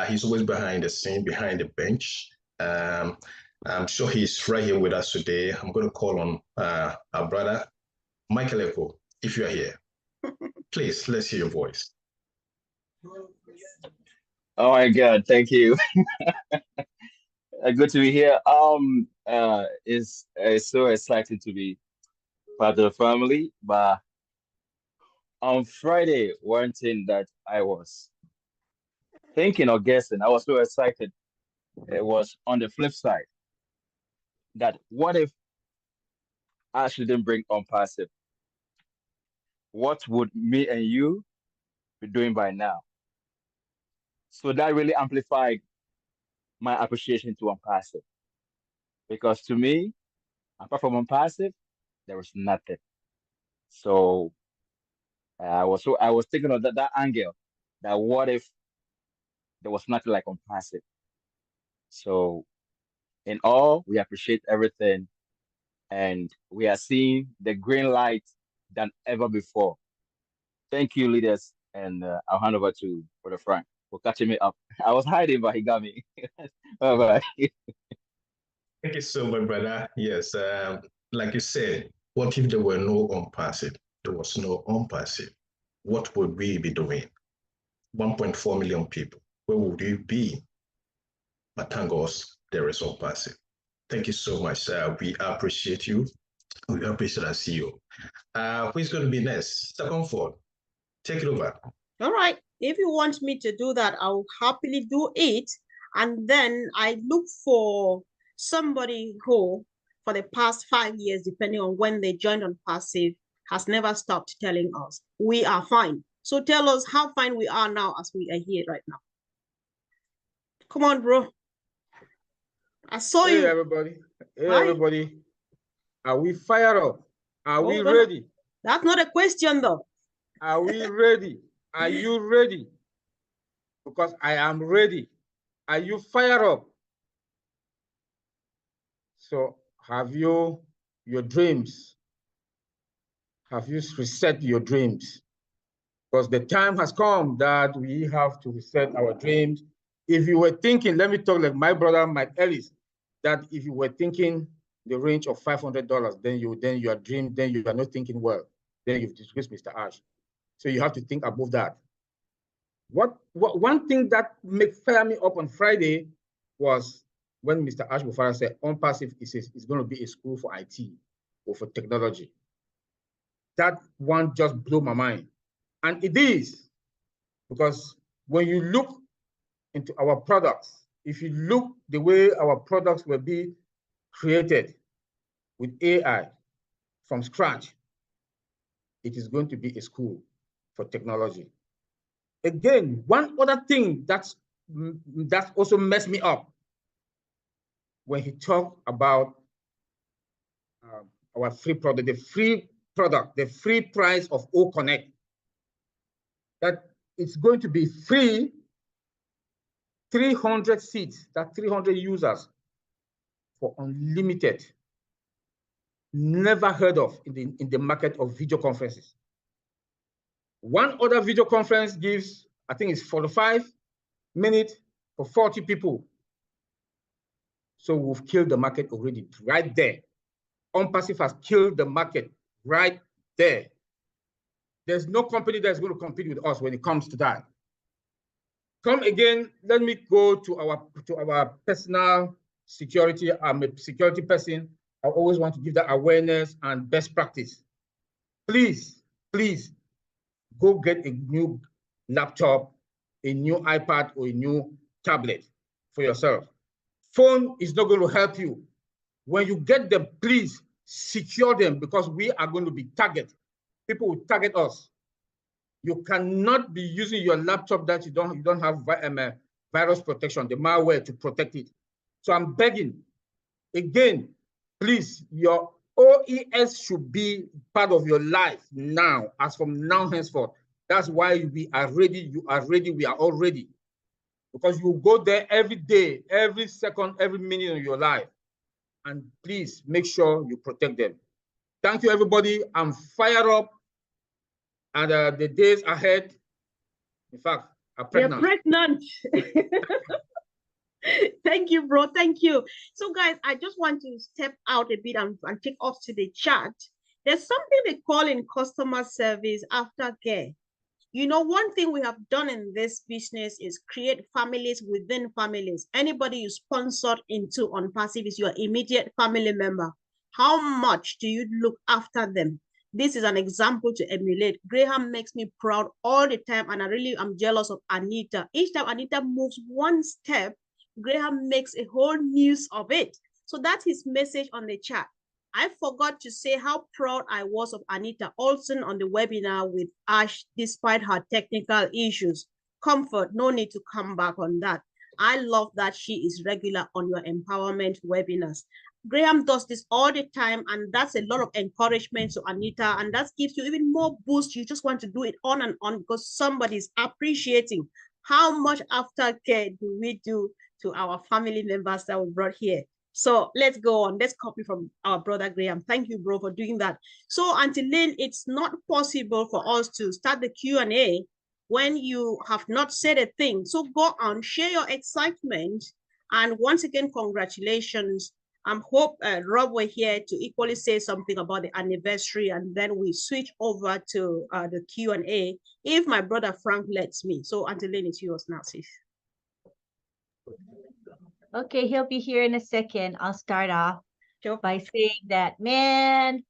He's always behind the scene, behind the bench. I'm sure he's right here with us today. I'm going to call on our brother, Michael Echo, if you are here. Please, let's hear your voice. Oh my God, thank you. Good to be here. It's so exciting to be part of the family. But on Friday, one thing that I was thinking or guessing, I was so excited. It was on the flip side that what if I shouldn't bring ONPASSIVE? What would me and you be doing by now? So that really amplified my appreciation to ONPASSIVE. Because to me, apart from ONPASSIVE, there was nothing. So I was thinking of that angle, that what if there was nothing like ONPASSIVE? So in all, we appreciate everything, and we are seeing the green light than ever before. Thank you, leaders, and I'll hand over to Brother Frank for catching me up. I was hiding, but he got me. Bye-bye. Thank you so much, brother. Yes, like you said, what if there were no ONPASSIVE? There was no ONPASSIVE. What would we be doing? 1.4 million people. Where would we be? But thank God there is ONPASSIVE. Thank you so much. We appreciate you. We appreciate our CEO. Who's going to be next? Mr. Comfort, take it over. All right. If you want me to do that, I'll happily do it. And then I look for somebody who, for the past 5 years, depending on when they joined ONPASSIVE, has never stopped telling us we are fine. So tell us how fine we are now as we are here right now. Come on, bro. I saw you. Hey, everybody. Hey, Hi. everybody. Are we fired up? Are we Hold on. ready? That's not a question, though. Are we ready? Are you ready? Because I am ready. Are you fired up? So have you your dreams? Have you reset your dreams? Because the time has come that we have to reset our dreams. If you were thinking, let me talk like my brother Mike Ellis, that if you were thinking the range of $500, then you are dreaming, then you are not thinking well. Then you've disgraced Mr. Ash. So you have to think above that. One thing that fire me up on Friday was when Mr. Ash Bufara said ONPASSIVE is going to be a school for IT or for technology. That one just blew my mind. And it is, because when you look into our products, if you look the way our products will be created with AI from scratch, it is going to be a school for technology. Again, one other thing that also messed me up when he talked about our free product, the free price of O Connect, that it's going to be free 300 seats, that 300 users for unlimited. Never heard of in the market of video conferences. One other video conference gives, I think it's 45 minutes for 40 people. So we've killed the market already right there. ONPASSIVE has killed the market right there. There's no company that's going to compete with us when it comes to that. Come again, let me go to our personal security. I'm a security person. I always want to give that awareness and best practice. Please, please go get a new laptop, a new iPad, or a new tablet for yourself. Phone is not going to help you. When you get them, please secure them, because we are going to be targeted. People will target us. You cannot be using your laptop that you don't have virus protection, the malware to protect it. So I'm begging, again, please, your OES should be part of your life now, as from now henceforth. That's why we are ready, you are ready, we are all ready. Because you go there every day, every second, every minute of your life. And please make sure you protect them. Thank you, everybody. I'm fired up. And the days ahead, in fact, are pregnant. You're pregnant. Thank you, bro. Thank you. So, guys, I just want to step out a bit and take off to the chat. There's something they call in customer service aftercare. You know, one thing we have done in this business is create families within families. Anybody you sponsored into ONPASSIVE is your immediate family member. How much do you look after them? This is an example to emulate. Graham makes me proud all the time, and I really am jealous of Anita. Each time Anita moves one step, Graham makes a whole news of it. So that's his message on the chat. I forgot to say how proud I was of Anita Olsen on the webinar with Ash, despite her technical issues. Comfort, no need to come back on that. I love that she is regular on your empowerment webinars. Graham does this all the time, and that's a lot of encouragement to Anita, and that gives you even more boost. You just want to do it on and on because somebody's appreciating. How much aftercare do we do to our family members that we brought here? So let's go on. Let's copy from our brother Graham. Thank you, bro, for doing that. So until then, it's not possible for us to start the Q&A when you have not said a thing. So go on, share your excitement. And once again, congratulations. I hope Rob were here to equally say something about the anniversary, and then we switch over to the Q&A if my brother Frank lets me. So until then, it's yours now, sis. Okay, he'll be here in a second. I'll start off by saying that, man,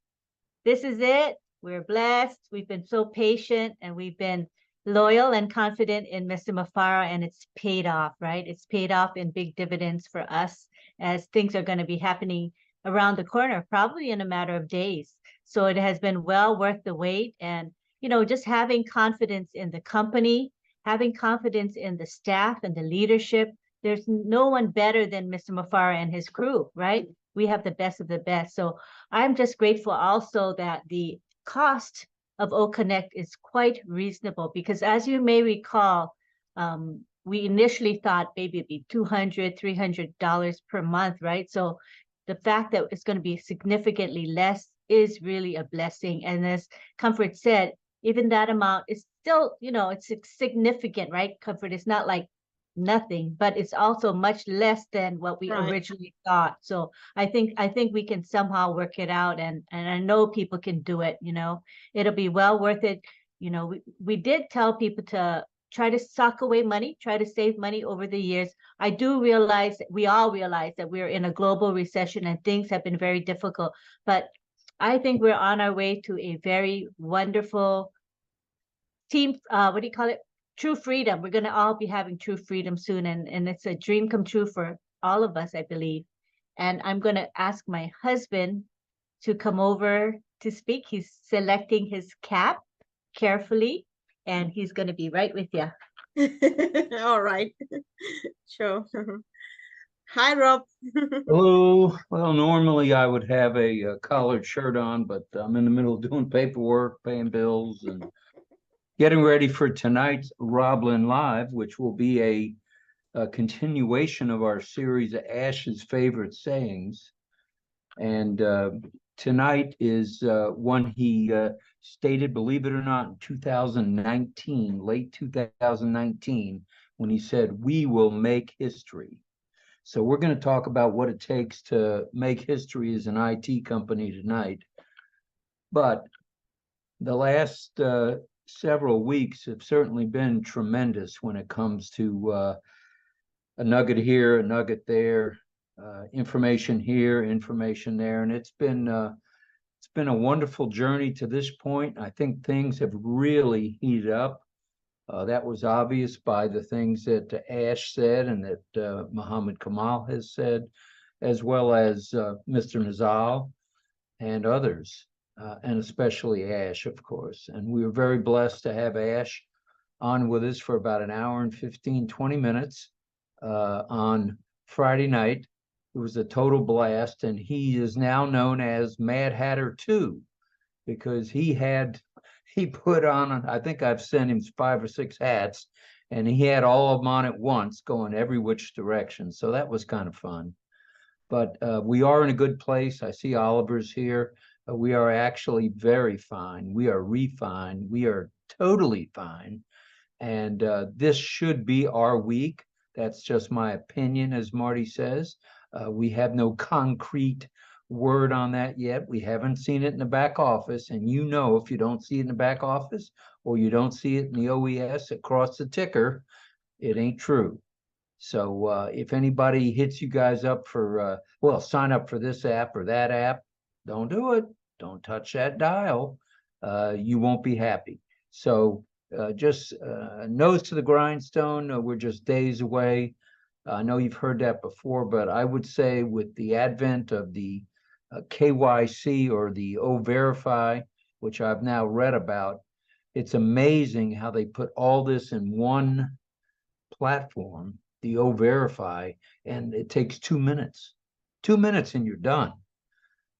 this is it. We're blessed. We've been so patient, and we've been loyal and confident in Mr. Mufara, and it's paid off, right? It's paid off in big dividends for us, as things are going to be happening around the corner, probably in a matter of days. So it has been well worth the wait. And, you know, just having confidence in the company, having confidence in the staff and the leadership. There's no one better than Mr. Mufara and his crew, right? We have the best of the best. So I'm just grateful also that the cost of OConnect is quite reasonable, because as you may recall, we initially thought maybe it'd be $200, $300 per month, right? So the fact that it's going to be significantly less is really a blessing. And as Comfort said, even that amount is still, you know, it's significant, right? Comfort, it's not like nothing, but it's also much less than what we Right. originally thought. So I think we can somehow work it out, and I know people can do it. You know, it'll be well worth it. You know, we did tell people to try to sock away money, try to save money over the years. I do realize, we all realize, that we're in a global recession and things have been very difficult, but I think we're on our way to a very wonderful team, what do you call it? True freedom. We're going to all be having true freedom soon. And it's a dream come true for all of us, I believe. And I'm going to ask my husband to come over to speak. He's selecting his cap carefully, and he's going to be right with you. All right. Sure. Hi, Rob. Hello. Well, normally I would have a collared shirt on, but I'm in the middle of doing paperwork, paying bills, and getting ready for tonight's Roblin Live, which will be a continuation of our series of Ash's favorite sayings. And tonight is one he stated, believe it or not, in 2019, late 2019, when he said, "We will make history." So we're going to talk about what it takes to make history as an IT company tonight. But the last several weeks have certainly been tremendous when it comes to a nugget here, a nugget there, information here, information there, and it's been a wonderful journey to this point. I think things have really heated up. That was obvious by the things that Ash said and that Muhammad Kamal has said, as well as Mr. Nizal and others, and especially Ash, of course. And we were very blessed to have Ash on with us for about an hour and 15, 20 minutes on Friday night. It was a total blast, and he is now known as Mad Hatter 2 because he put on, I think I've sent him 5 or 6 hats, and he had all of them on at once, going every which direction. So that was kind of fun. But we are in a good place. I see Oliver's here. We are actually very fine. We are refined. We are totally fine. And this should be our week. That's just my opinion, as Marty says. We have no concrete word on that yet. We haven't seen it in the back office. And you know, if you don't see it in the back office or you don't see it in the OES across the ticker, it ain't true. So if anybody hits you guys up for, well, sign up for this app or that app, don't do it. Don't touch that dial. You won't be happy. So just nose to the grindstone. We're just days away. I know you've heard that before, but I would say with the advent of the KYC or the O-Verify, which I've now read about, it's amazing how they put all this in one platform, the O-Verify, and it takes 2 minutes. 2 minutes and you're done.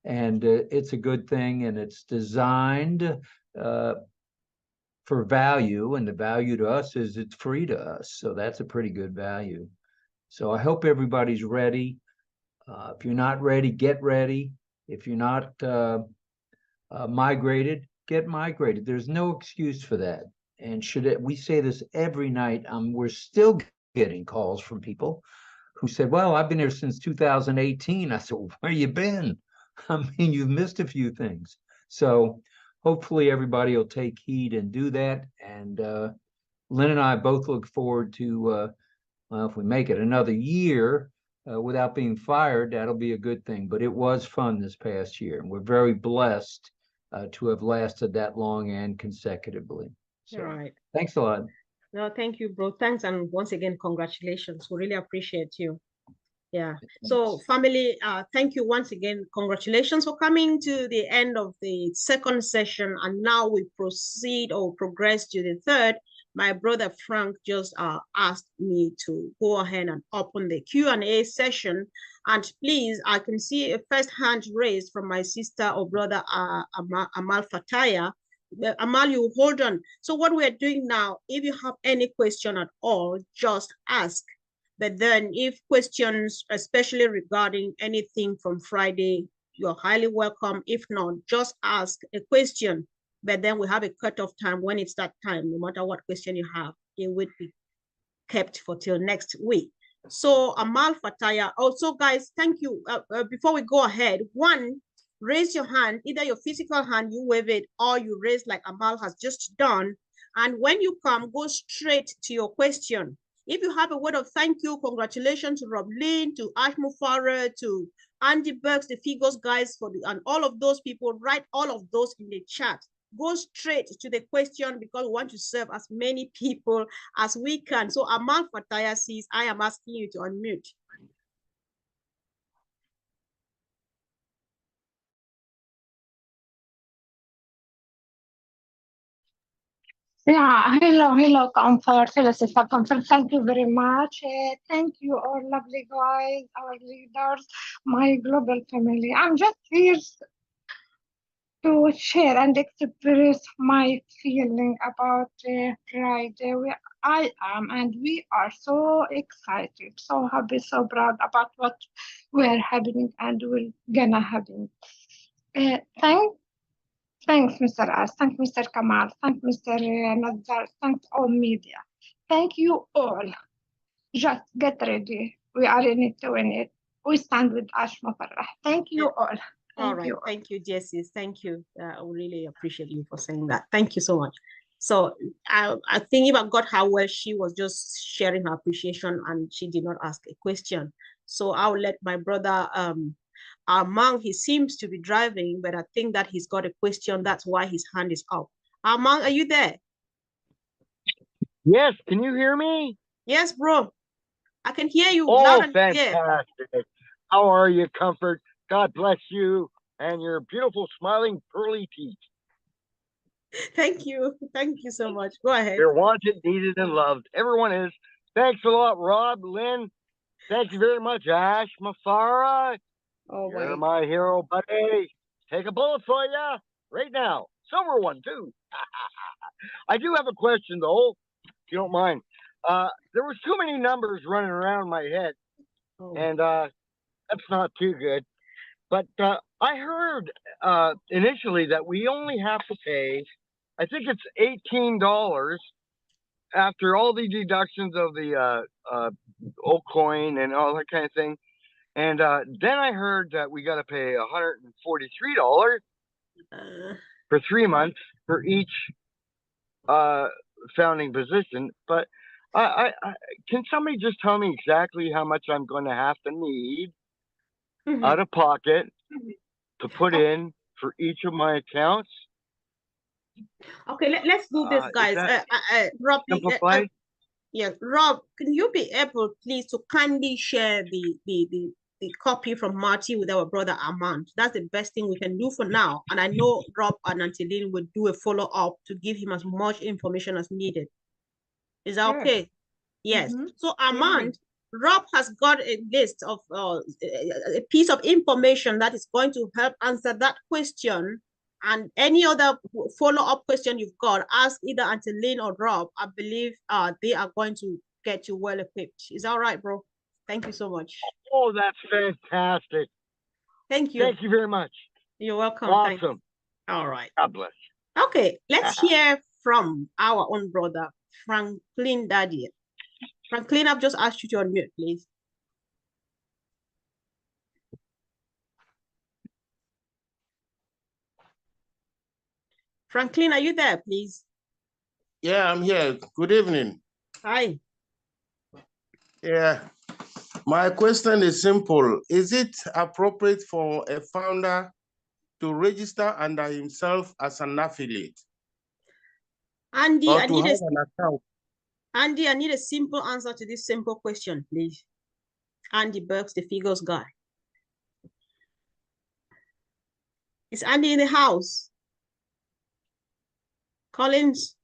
And it's a good thing, and it's designed for value, and the value to us is it's free to us. So that's a pretty good value. So I hope everybody's ready. If you're not ready, get ready. If you're not migrated, get migrated. There's no excuse for that. And we say this every night, we're still getting calls from people who said, well, I've been here since 2018. I said, well, where you been? I mean, you've missed a few things. So hopefully everybody will take heed and do that. And Lynn and I both look forward to, well, if we make it another year without being fired, that'll be a good thing. But it was fun this past year. And we're very blessed to have lasted that long and consecutively. So, all right. Thanks a lot. No, thank you, bro. Thanks. And once again, congratulations. We really appreciate you. Yeah. So family, thank you once again. Congratulations for coming to the end of the second session. And now we proceed or progress to the third. My brother Frank just asked me to go ahead and open the Q&A session. And please, I can see a first hand raised from my sister or brother Amal Fataya. Amal, you hold on. So what we are doing now, if you have any question at all, just ask. But then if questions, especially regarding anything from Friday, you're highly welcome. If not, just ask a question. But then we have a cutoff time when it's that time, no matter what question you have, it would be. kept for till next week. So Amal Fataya, also guys, thank you. Before we go ahead, one, raise your hand, either your physical hand, you wave it, or you raise like Amal has just done. And when you come, go straight to your question. If you have a word of thank you, congratulations to Rob Lynn, to Ash Mufara, to Andy Burks, the Figures guys, and all of those people, write all of those in the chat. Go straight to the question because we want to serve as many people as we can. So Amal Fataya says, I am asking you to unmute. Yeah, hello, Comfort. Hello, Sister Comfort. Thank you very much. Thank you, all lovely guys, our leaders, my global family. I'm just here to share and express my feeling about Friday. I am, and we are so excited, so happy, so proud about what we're happening and will gonna happen. Thanks, Mr. As. Thank Mr. Kamal. Thank Mr. Nazar. Thanks all media. Thank you all. Just get ready. We are in it to win it. We stand with Ash Mufarrah. Thank you all. All right. Thank you, Jessie. Thank you. I really appreciate you for saying that. Thank you so much. So I think if I got her well, she was just sharing her appreciation and she did not ask a question. So I'll let my brother Armand, he seems to be driving, but I think that he's got a question. That's why his hand is up. Armand, are you there? Yes, can you hear me? Yes, bro. I can hear you. Oh, Loud and clear. fantastic. How are you, Comfort? God bless you and your beautiful, smiling, pearly teeth. Thank you. Thank you so much. Go ahead. You're wanted, needed, and loved. Everyone is. Thanks a lot, Rob, Lynn. Thank you very much, Ash Mafara. Oh, you're my hero, buddy. Take a bullet for ya right now. Silver one, too. I do have a question, though, if you don't mind. There was too many numbers running around my head, and that's not too good. But I heard initially that we only have to pay, I think it's $18 after all the deductions of the old coin and all that kind of thing. And then I heard that we got to pay $143 for 3 months for each founding position. But I can somebody just tell me exactly how much I'm going to have to need out of pocket to put in for each of my accounts? Okay, let's do this, guys. Rob, yeah, Rob, can you be able, please, to kindly share the copy from Marty with our brother Armand? That's the best thing we can do for now. And I know Rob and Antolin will do a follow-up to give him as much information as needed. Is that okay? Yes. So Armand, Rob has got a list of a piece of information that is going to help answer that question. And any other follow-up question you've got, ask either Antolin or Rob. I believe they are going to get you well equipped. Is that all right, bro? Thank you so much. Oh, that's fantastic. Thank you. Thank you very much. You're welcome. Awesome. All right. God bless. Okay, let's hear from our own brother, Franklin Daddy. Franklin, I've just asked you to unmute, please. Franklin, are you there, please? Yeah, I'm here. Good evening. Hi. Yeah, my question is simple. Is it appropriate for a founder to register under himself as an affiliate? Andy, or I to need have an account? Andy, I need a simple answer to this simple question, please. Andy Burks, the Figures guy. Is Andy in the house? Collins?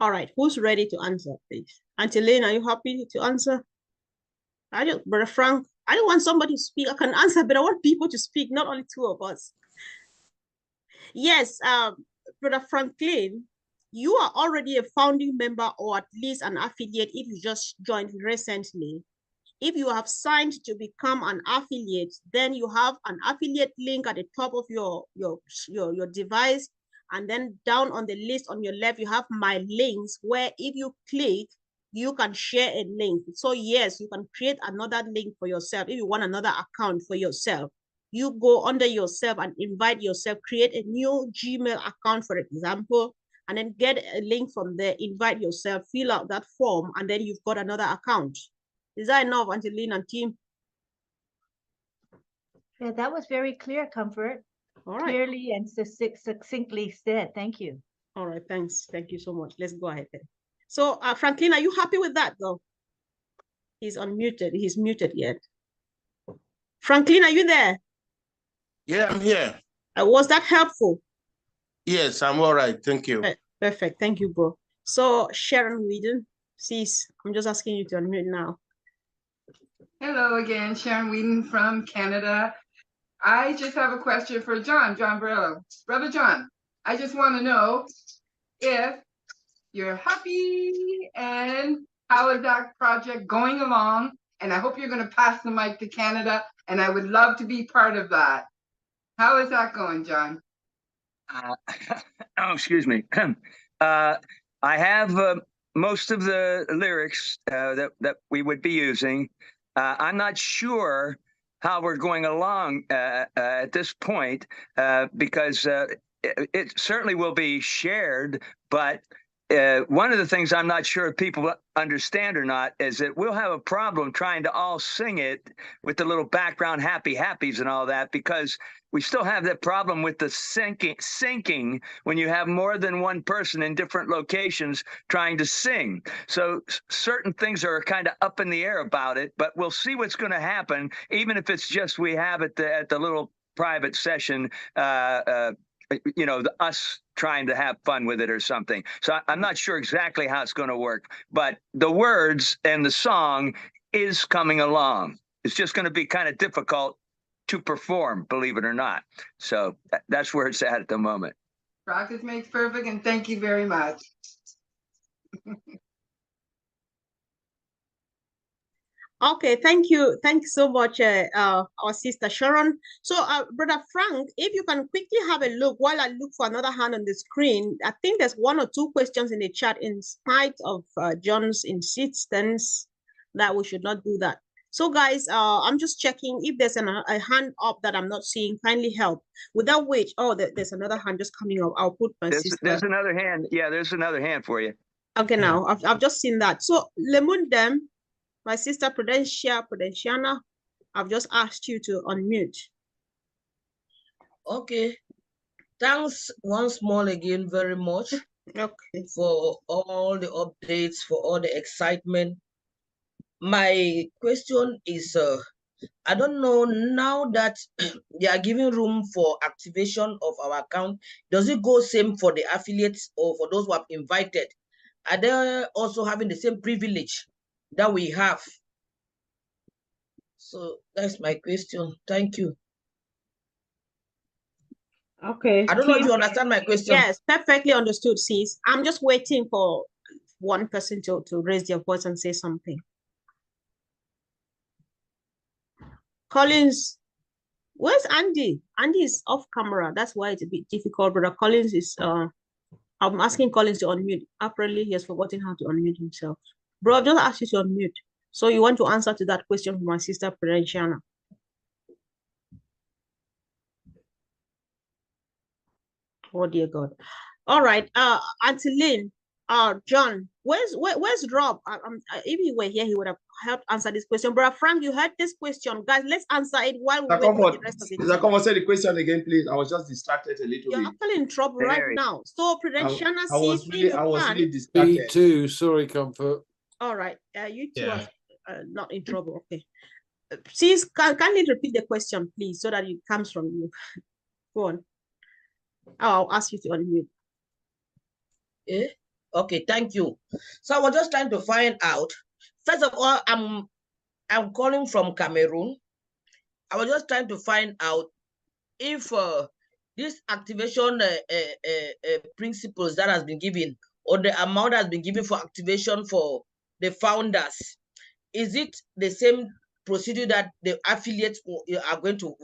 All right, who's ready to answer, please? Auntie Lane, are you happy to answer? Brother Frank, I don't want somebody to speak. I can answer, but I want people to speak, not only two of us. Yes, Brother Franklin, you are already a founding member or at least an affiliate if you just joined recently. If you have signed to become an affiliate, then you have an affiliate link at the top of your device. And then down on the list on your left, you have my links where if you click, you can share a link. So yes, you can create another link for yourself. If you want another account for yourself, you go under yourself and invite yourself, create a new Gmail account, for example, and then get a link from there, invite yourself, fill out that form, and then you've got another account. Is that enough, Auntie Lynn and team? Yeah, that was very clear, Comfort. All right. Clearly and succinctly said. Thank you. All right, thanks. Thank you so much. Let's go ahead then. So, Franklin, are you happy with that, though? He's unmuted. He's muted yet. Franklin, are you there? Yeah, I'm here. Was that helpful? Yes, I'm all right. Thank you. Perfect. Thank you, bro. So, Sharon Whedon, sis, I'm just asking you to unmute now. Hello again, Sharon Whedon from Canada. I just have a question for John Barello. Brother John, I just want to know if you're happy and how is that project going along? And I hope you're going to pass the mic to Canada, and I would love to be part of that. How is that going, John? Oh, excuse me. I have most of the lyrics that we would be using. I'm not sure how we're going along at this point because it certainly will be shared, but one of the things I'm not sure if people understand or not is that we'll have a problem trying to all sing it with the little background happies and all that, because we still have that problem with the syncing when you have more than one person in different locations trying to sing. So certain things are kind of up in the air about it, but we'll see what's going to happen, even if it's just we have it at the little private session, you know, us trying to have fun with it or something. So I'm not sure exactly how it's going to work, but the words and the song is coming along. It's just going to be kind of difficult to perform, believe it or not. So that's where it's at the moment. Practice makes perfect, and thank you very much. Okay, thank you. Thanks so much, our sister Sharon. So, Brother Frank, if you can quickly have a look while I look for another hand on the screen. I think there's one or two questions in the chat in spite of John's insistence that we should not do that. So, guys, I'm just checking if there's a hand up that I'm not seeing. Kindly help. Without which, oh, there's another hand just coming up. I'll put my sister. There's another hand. Yeah, there's another hand for you. Okay, now I've just seen that. So, Lemundem, my sister Prudentiana, I've just asked you to unmute. Okay. Thanks once more again very much for all the updates, for all the excitement. My question is, I don't know, now that they are giving room for activation of our account, does it go same for the affiliates or for those who have invited? Are they also having the same privilege that we have? So that's my question. Thank you. Okay. I don't know if you understand my question. Yes, perfectly understood, sis. I'm just waiting for one person to raise their voice and say something. Collins, where's Andy? Andy is off camera. That's why it's a bit difficult. Brother Collins is, I'm asking Collins to unmute. Apparently, he has forgotten how to unmute himself. Bro, I've just asked you to unmute. So you want to answer to that question from my sister, Prudentiana. Oh, dear God. All right. Auntie Lynn, John, where's Rob? If he were here, he would have helped answer this question. Brother Frank, you heard this question. Guys, let's answer it while we wait for the rest of the Mr. Comfort, say the question again, please. I was just distracted a little bit. You're actually in trouble right now. So, Prudentiana, I was really distracted. Me too. Sorry, Comfort. All right. You two are not in trouble. Okay. Please, kindly repeat the question, please, so that it comes from you. Go on. I'll ask you to unmute. Okay, thank you. So I was just trying to find out. First of all, I'm calling from Cameroon. I was just trying to find out if this activation principles that has been given, or the amount that has been given for activation for the founders, is it the same procedure that the affiliates are going to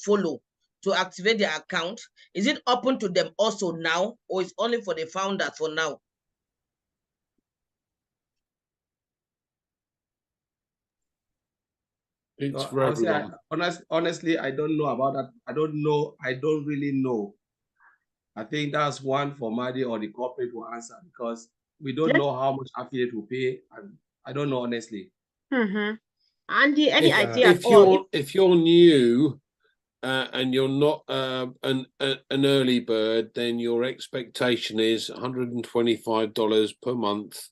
follow to activate their account? Is it open to them also now, or is only for the founders for now? It's So for I'll say, everyone. honestly, I don't know about that. I don't know. I don't really know. I think that's one for Madi or the corporate to answer, because we don't know how much affiliate will pay. And I don't know, honestly. Andy, any idea at If all? you're new and you're not an early bird, then your expectation is $125 per month.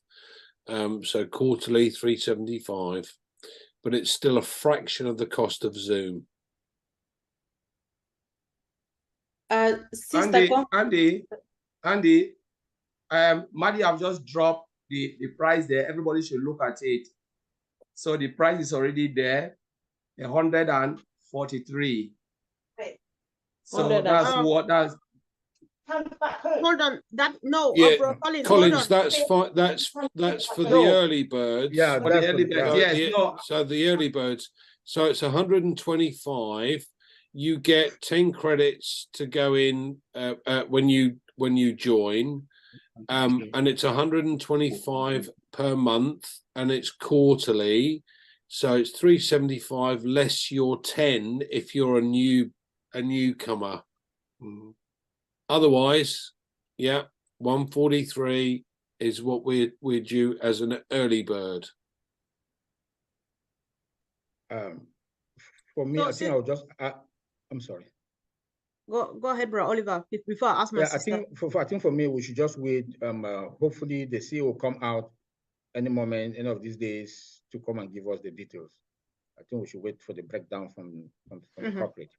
So quarterly $375, but it's still a fraction of the cost of Zoom. Andy, Madi, I've just dropped the price there. Everybody should look at it. So the price is already there, 143. So that's what that's. Hold on, that no, Yeah, Bro Collins, Collins, hold on. that's fine. That's for the No. early birds. Yeah, for the early birds. Yes, no. So the early birds. So it's 125. You get 10 credits to go in when you join, and it's 125 per month, and it's quarterly. So it's 375 less your 10 if you're a newcomer. Otherwise, yeah, 143 is what we're due as an early bird. For me, So, I think I'll just. I'm sorry. Go ahead, bro, Oliver. Before I ask my sister. I think for me, we should just wait. Hopefully, the CEO will come out any moment, any of these days, to come and give us the details. I think we should wait for the breakdown from the corporate.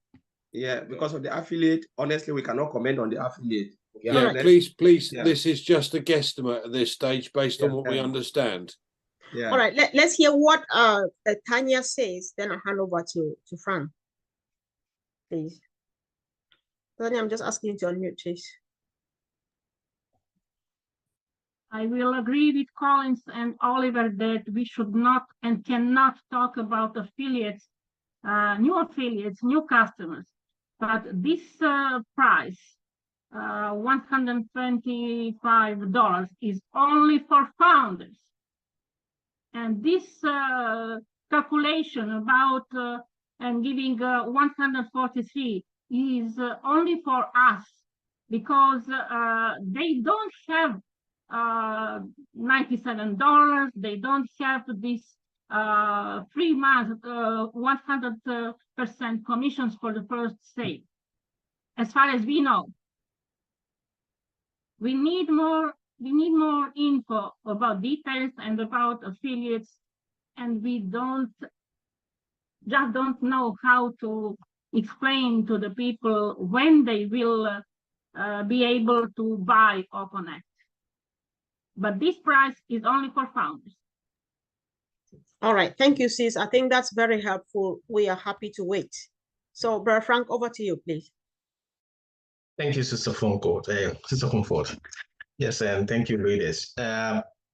Yeah, because of the affiliate, honestly, we cannot comment on the affiliate. Yeah, right. please, yeah. This is just a guesstimate at this stage based on what we understand. Yeah. All right, let's hear what Tanya says, then I'll hand over to Frank. Please. Tanya, I'm just asking you to unmute, please. I will agree with Collins and Oliver that we should not and cannot talk about affiliates, new customers. But this price, $125, is only for founders. And this calculation about and giving 143 is only for us, because they don't have $97. They don't have this 3 months, 100% commissions for the first sale. As far as we know, we need more info about details and about affiliates, and we just don't know how to explain to the people when they will be able to buy or connect. But this price is only for founders. All right, thank you, sis. I think that's very helpful. We are happy to wait. So, Brother Frank, over to you, please. Thank you, Sister Comfort. Yes, and thank you, leaders.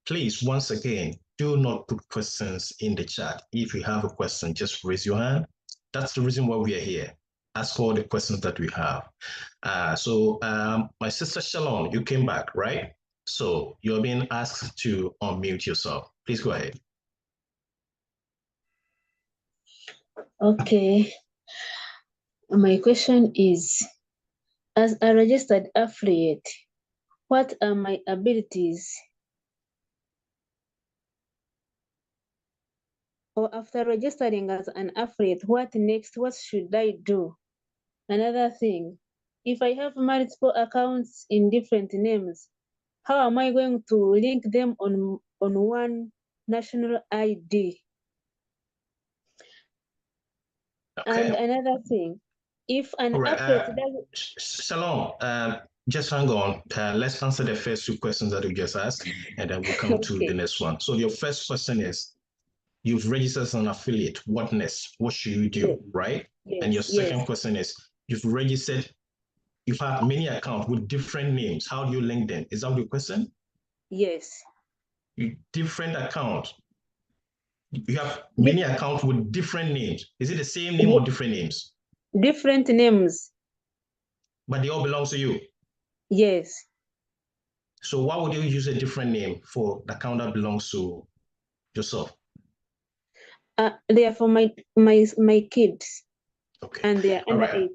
Please, once again, do not put questions in the chat. If you have a question, just raise your hand. That's the reason why we are here. Ask all the questions that we have. My sister Shalom, you came back, right? So you're being asked to unmute yourself. Please go ahead. Okay. My question is, as a registered affiliate, what are my abilities? Or after registering as an affiliate, what next? What should I do? Another thing, if I have multiple accounts in different names, how am I going to link them on one national ID? Okay. And another thing, if an affiliate doesn't... Shalom, just hang on. Let's answer the first two questions that you just asked, and then we'll come to the next one. So your first question is, you've registered as an affiliate. What next? What should you do, right? Yes, and your second question is, you've registered, you've had many accounts with different names. How do you link them? Is that your question? Yes. Different accounts. You have many accounts with different names. Is it the same name or different names? Different names. But they all belong to you? Yes. So why would you use a different name for the account that belongs to yourself? They are for my kids. Okay. And they are All under right. 18.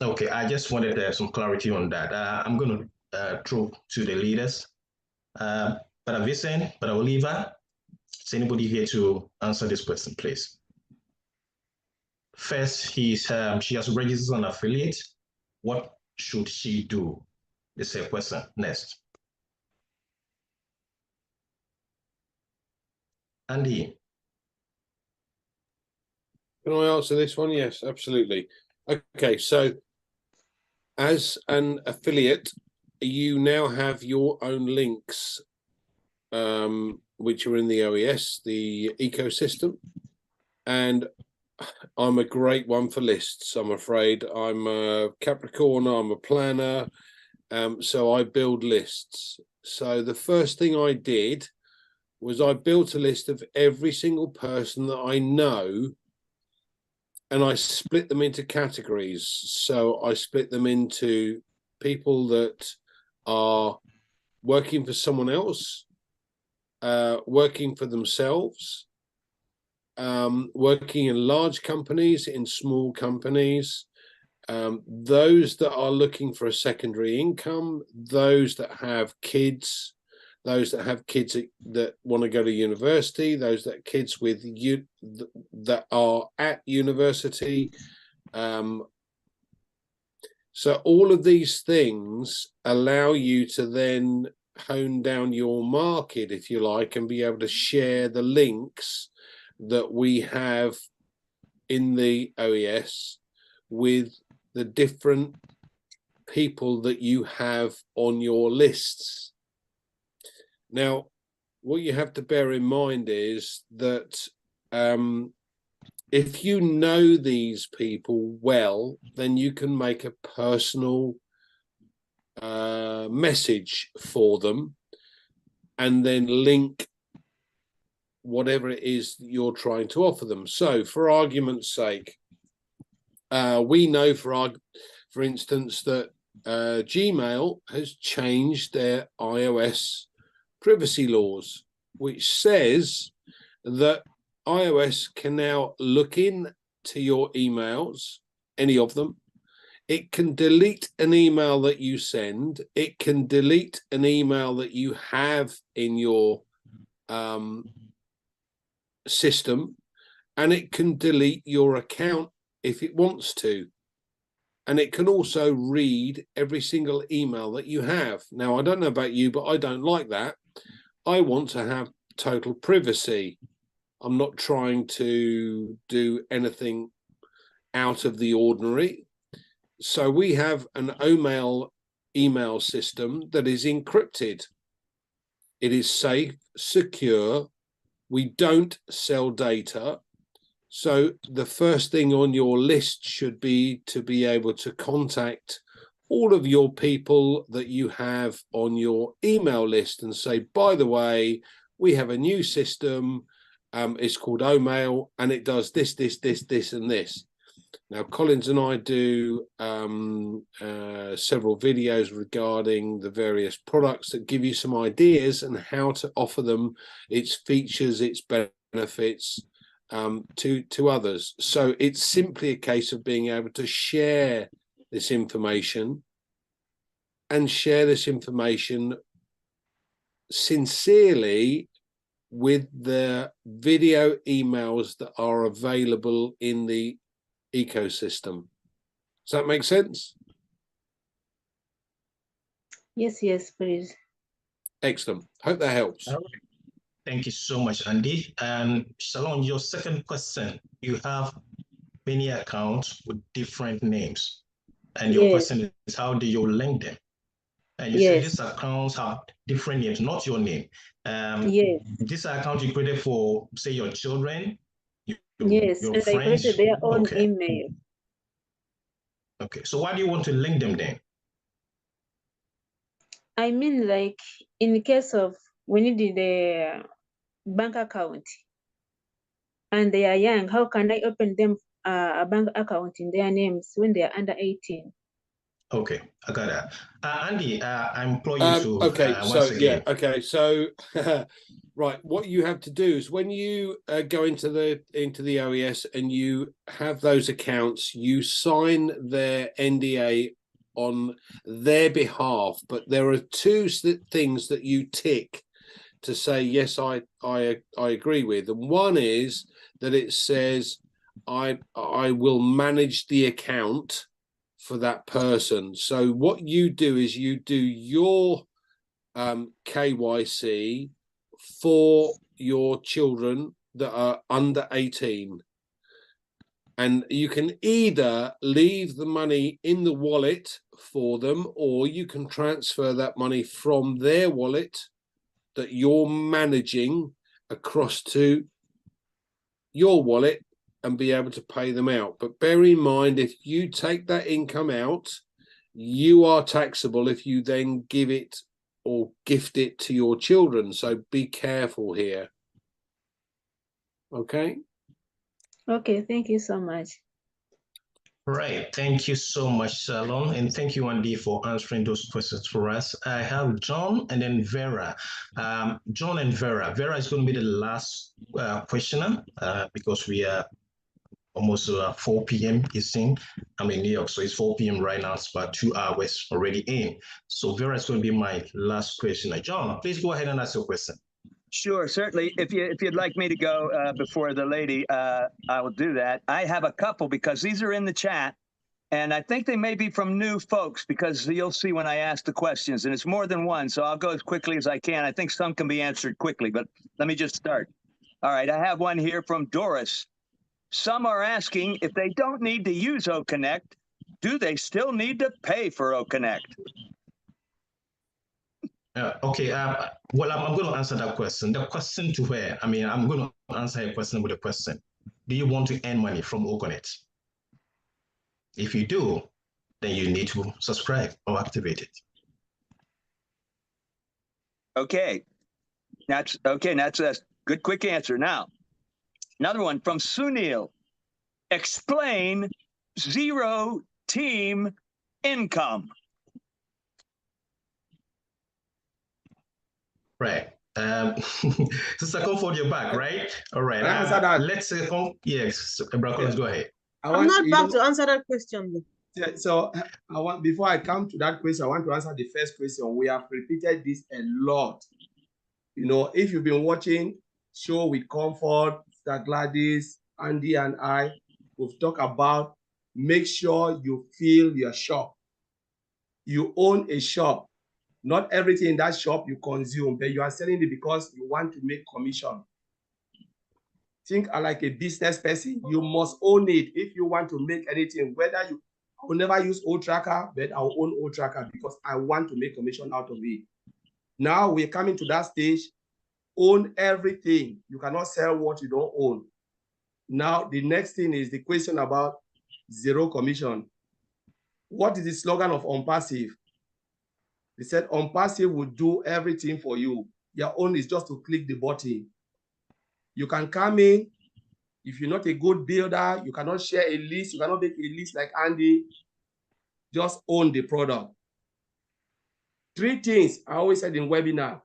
Okay, I just wanted some clarity on that. I'm going to throw to the leaders. But Vincent, but Oliver, is anybody here to answer this question, please? First, she has registered an affiliate. What should she do? This is a question. Next. Andy. Can I answer this one? Yes, absolutely. Okay, so as an affiliate, you now have your own links, which are in the OES, the ecosystem. And I'm a great one for lists, I'm afraid. I'm a Capricorn, I'm a planner, so I build lists. So the first thing I did was I built a list of every single person that I know, and I split them into categories. So I split them into people that are working for someone else, working for themselves, working in large companies, in small companies, those that are looking for a secondary income, those that have kids, those that have kids that want to go to university, those that kids with you that are at university. So all of these things allow you to then hone down your market, if you like, and be able to share the links that we have in the OES with the different people that you have on your lists. Now, what you have to bear in mind is that if you know these people well, then you can make a personal message for them and then link whatever it is that you're trying to offer them. So for argument's sake, we know for instance that Gmail has changed their iOS privacy laws, which says that iOS can now look in to your emails, any of them. It can delete an email that you send. It can delete an email that you have in your system, and it can delete your account if it wants to. And it can also read every single email that you have. Now, I don't know about you, but I don't like that. I want to have total privacy. I'm not trying to do anything out of the ordinary. So we have an OMail email system that is encrypted. It is safe, secure. We don't sell data. So the first thing on your list should be to be able to contact all of your people that you have on your email list and say, by the way, we have a new system. It's called OMail, and it does this, this, this, this, and this. Now, Collins and I do several videos regarding the various products that give you some ideas and how to offer them, its features, its benefits to others. So it's simply a case of being able to share this information and share this information sincerely with the video emails that are available in the ecosystem. Does that make sense? Yes, please. Excellent. Hope that helps. All right. Thank you so much, Andy. And Shalom, your second question, you have many accounts with different names. And your question is, how do you link them? And you say these accounts have different names, not your name. This account you created for, say, your children, your and friends. they created their own email. Okay, so why do you want to link them then? I mean, like in case of we need the bank account and they are young, how can I open them a bank account in their names when they are under 18? Okay, I got that. Andy, I implore you to Okay, once again. yeah, okay, so right, what you have to do is when you go into the OES and you have those accounts, you sign their NDA on their behalf, but there are two things that you tick to say yes, I agree with, and one is that it says I will manage the account for that person. So what you do is you do your KYC for your children that are under 18. And you can either leave the money in the wallet for them, or you can transfer that money from their wallet that you're managing across to your wallet and be able to pay them out. But bear in mind, if you take that income out, you are taxable if you then give it or gift it to your children. So be careful here. Okay? Okay, thank you so much. Right. Thank you so much, Salon. And thank you, Andy, for answering those questions for us. I have John and then Vera. John and Vera. Vera is going to be the last questioner because we are almost 4 p.m. Eastern. I'm in New York, so it's 4 p.m. right now. It's about 2 hours already in. So Vera is going to be my last questioner. John, please go ahead and ask your question. Sure, certainly. If you'd like me to go before the lady, I will do that. I have a couple because these are in the chat, and I think they may be from new folks because you'll see when I ask the questions, and it's more than one, so I'll go as quickly as I can. I think some can be answered quickly, but let me just start. All right, I have one here from Doris. Some are asking if they don't need to use OConnect, do they still need to pay for OConnect? Okay, well, I'm going to answer that question. The question to her, I'm going to answer a question with a question. Do you want to earn money from OConnect? If you do, then you need to subscribe or activate it. Okay, that's a good, quick answer. Now, another one from Sunil. Explain zero team income. Right. Sister Comfort, you're back, right? All right. Answer that. Let's say, yes, Brother, go ahead. I'm not back to answer that question. Yeah, so before I come to that question, I want to answer the first question. We have repeated this a lot. You know, if you've been watching Show with Comfort, Sister Gladys, Andy, and I, we've talked about make sure you fill your shop. You own a shop. Not everything in that shop you consume, but you are selling it because you want to make commission. Think like a business person. You must own it if you want to make anything. Whether you, I will never use old tracker, but I'll own old tracker because I want to make commission out of it. Now we're coming to that stage. Own everything. You cannot sell what you don't own. Now the next thing is the question about zero commission. What is the slogan of ONPASSIVE? They said ONPASSIVE will do everything for you. Your own is just to click the button. You can come in. If you're not a good builder, you cannot share a list. You cannot make a list like Andy. Just own the product. 3 things I always said in webinar.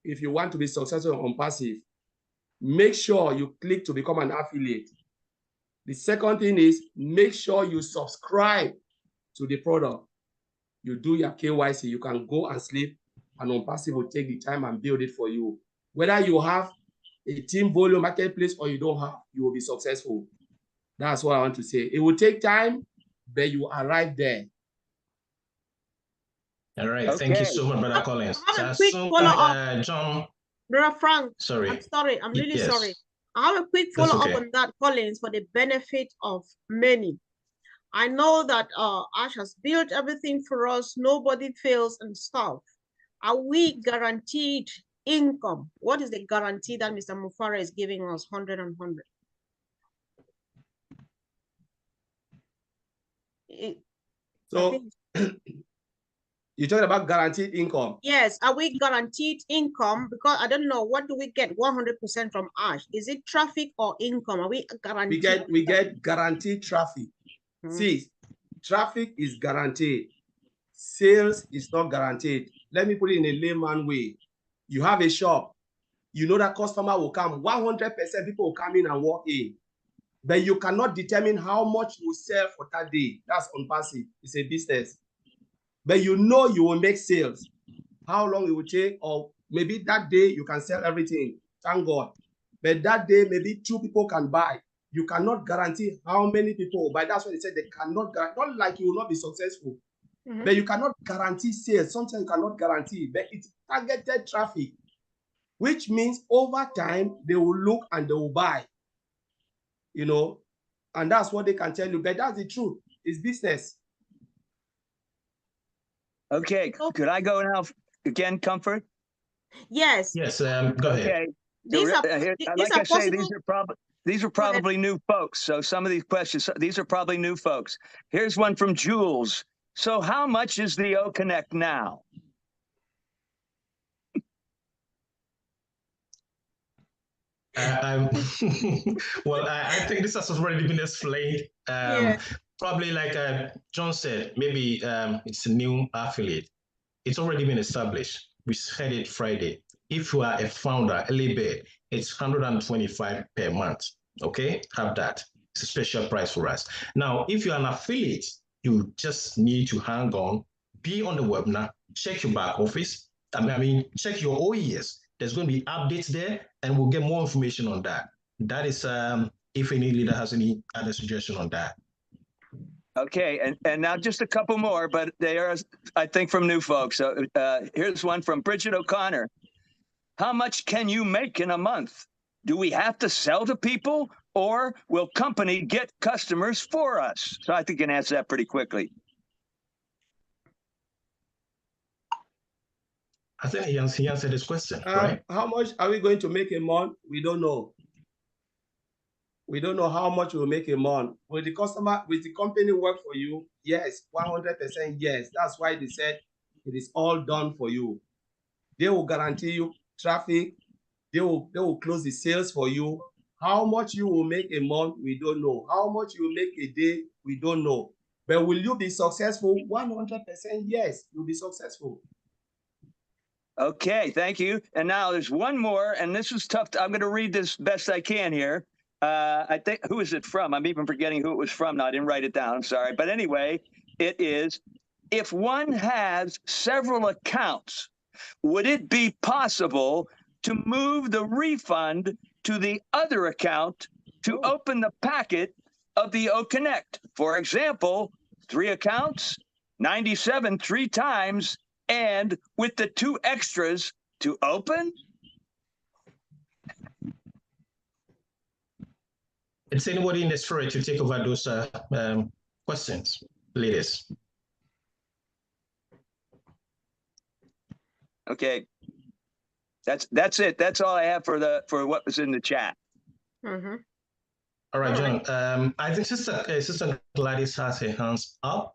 If you want to be successful on ONPASSIVE, make sure you click to become an affiliate. The second thing is make sure you subscribe to the product. You do your KYC, you can go and sleep, and ONPASSIVE will take the time and build it for you. Whether you have a team volume marketplace or you don't have, you will be successful. That's what I want to say. It will take time, but you arrive there. All right. Okay. Thank you so much, Brother Collins. I have a quick follow-up. John. Brother Frank. Sorry. I'm sorry. I'm really sorry. I have a quick follow-up on that, Collins, for the benefit of many. I know that Ash has built everything for us. Nobody fails and stuff. Are we guaranteed income? What is the guarantee that Mr. Mufara is giving us? 100 and 100. So you're talking about guaranteed income? Yes. Are we guaranteed income? Because I don't know, what do we get 100% from Ash? Is it traffic or income? Are we guaranteed? We get guaranteed traffic. See, traffic is guaranteed. sales is not guaranteed. Let me put it in a layman way. You have a shop, you know that customer will come, 100% people will come in and walk in, but you cannot determine how much you will sell for that day. That's ONPASSIVE. It's a business. But you know you will make sales. How long it will take, or maybe that day you can sell everything. Thank God. But that day, maybe 2 people can buy. You cannot guarantee how many people will buy. That's why they said they cannot guarantee. Not like you will not be successful, but you cannot guarantee sales. Sometimes you cannot guarantee, but it's targeted traffic, which means over time they will look and they will buy. You know, and that's what they can tell you. But that's the truth. It's business. Okay, could I go now again, Comfort? Yes. Yes, go ahead. Okay. Like I say, these are probably new folks. So some of these questions, these are probably new folks. Here's one from Jules. So how much is the O Connect now? Well, I think this has already been explained. Probably like John said, maybe it's a new affiliate. It's already been established. We said it Friday. If you are a founder, early bird, it's 125 per month. Okay, have that. It's a special price for us. Now, if you're an affiliate, you just need to hang on, be on the webinar, check your back office. I mean, check your OES. There's going to be updates there, and we'll get more information on that. That is, if any leader has any other suggestion on that. Okay, and now just a couple more, but they are, I think, from new folks. So here's one from Bridget O'Connor. How much can you make in a month? Do we have to sell to people, or will company get customers for us? So I think you can answer that pretty quickly. I think he answered this question, right? How much are we going to make a month? We don't know. We don't know how much we'll make a month. Will the customer, will the company work for you? Yes, 100% yes. That's why they said it is all done for you. They will guarantee you traffic. They will close the sales for you. How much you will make a month, we don't know. How much you will make a day, we don't know. But will you be successful? 100% yes, you'll be successful. Okay, thank you. And now there's one more, and this is tough. I'm going to read this best I can here. I think, who is it from? I'm even forgetting who it was from now. I didn't write it down. I'm sorry. But anyway, it is, if one has several accounts, would it be possible to move the refund to the other account to open the packet of the O Connect? For example, 3 accounts, 97 3 times, and with the 2 extras to open? Is anybody in the spirit to take over those questions, ladies? Okay, that's it. That's all I have for what was in the chat. All right, John. I think Sister Gladys has her hands up.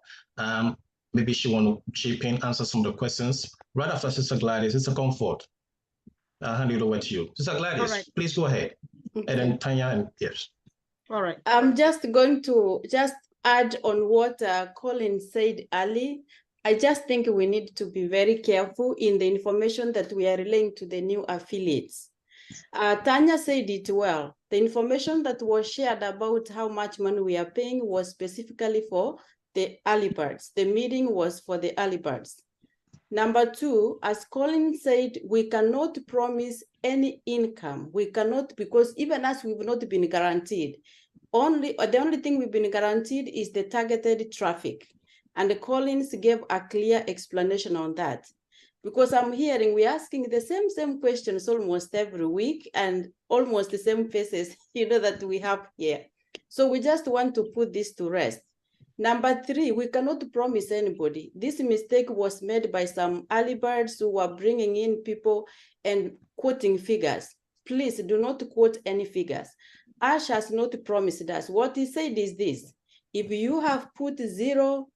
Maybe she want to chip in, answer some of the questions. Right after Sister Gladys, Sister Comfort. I'll hand it over to you. Sister Gladys, please go ahead. Okay. And then Tanya and yes. All right. I'm just going to add on what Colin said early. I just think we need to be very careful in the information that we are relaying to the new affiliates. Tanya said it well. The information that was shared about how much money we are paying was specifically for the early birds. The meeting was for the early birds. Number 2, as Colin said, we cannot promise any income. We cannot, because even as we've not been guaranteed. The only thing we've been guaranteed is the targeted traffic. And Collins gave a clear explanation on that. Because I'm hearing we're asking the same questions almost every week and almost the same faces, that we have here. So we just want to put this to rest. Number 3, we cannot promise anybody. This mistake was made by some early birds who were bringing in people and quoting figures. Please do not quote any figures. Ash has not promised us. What he said is this: if you have put 0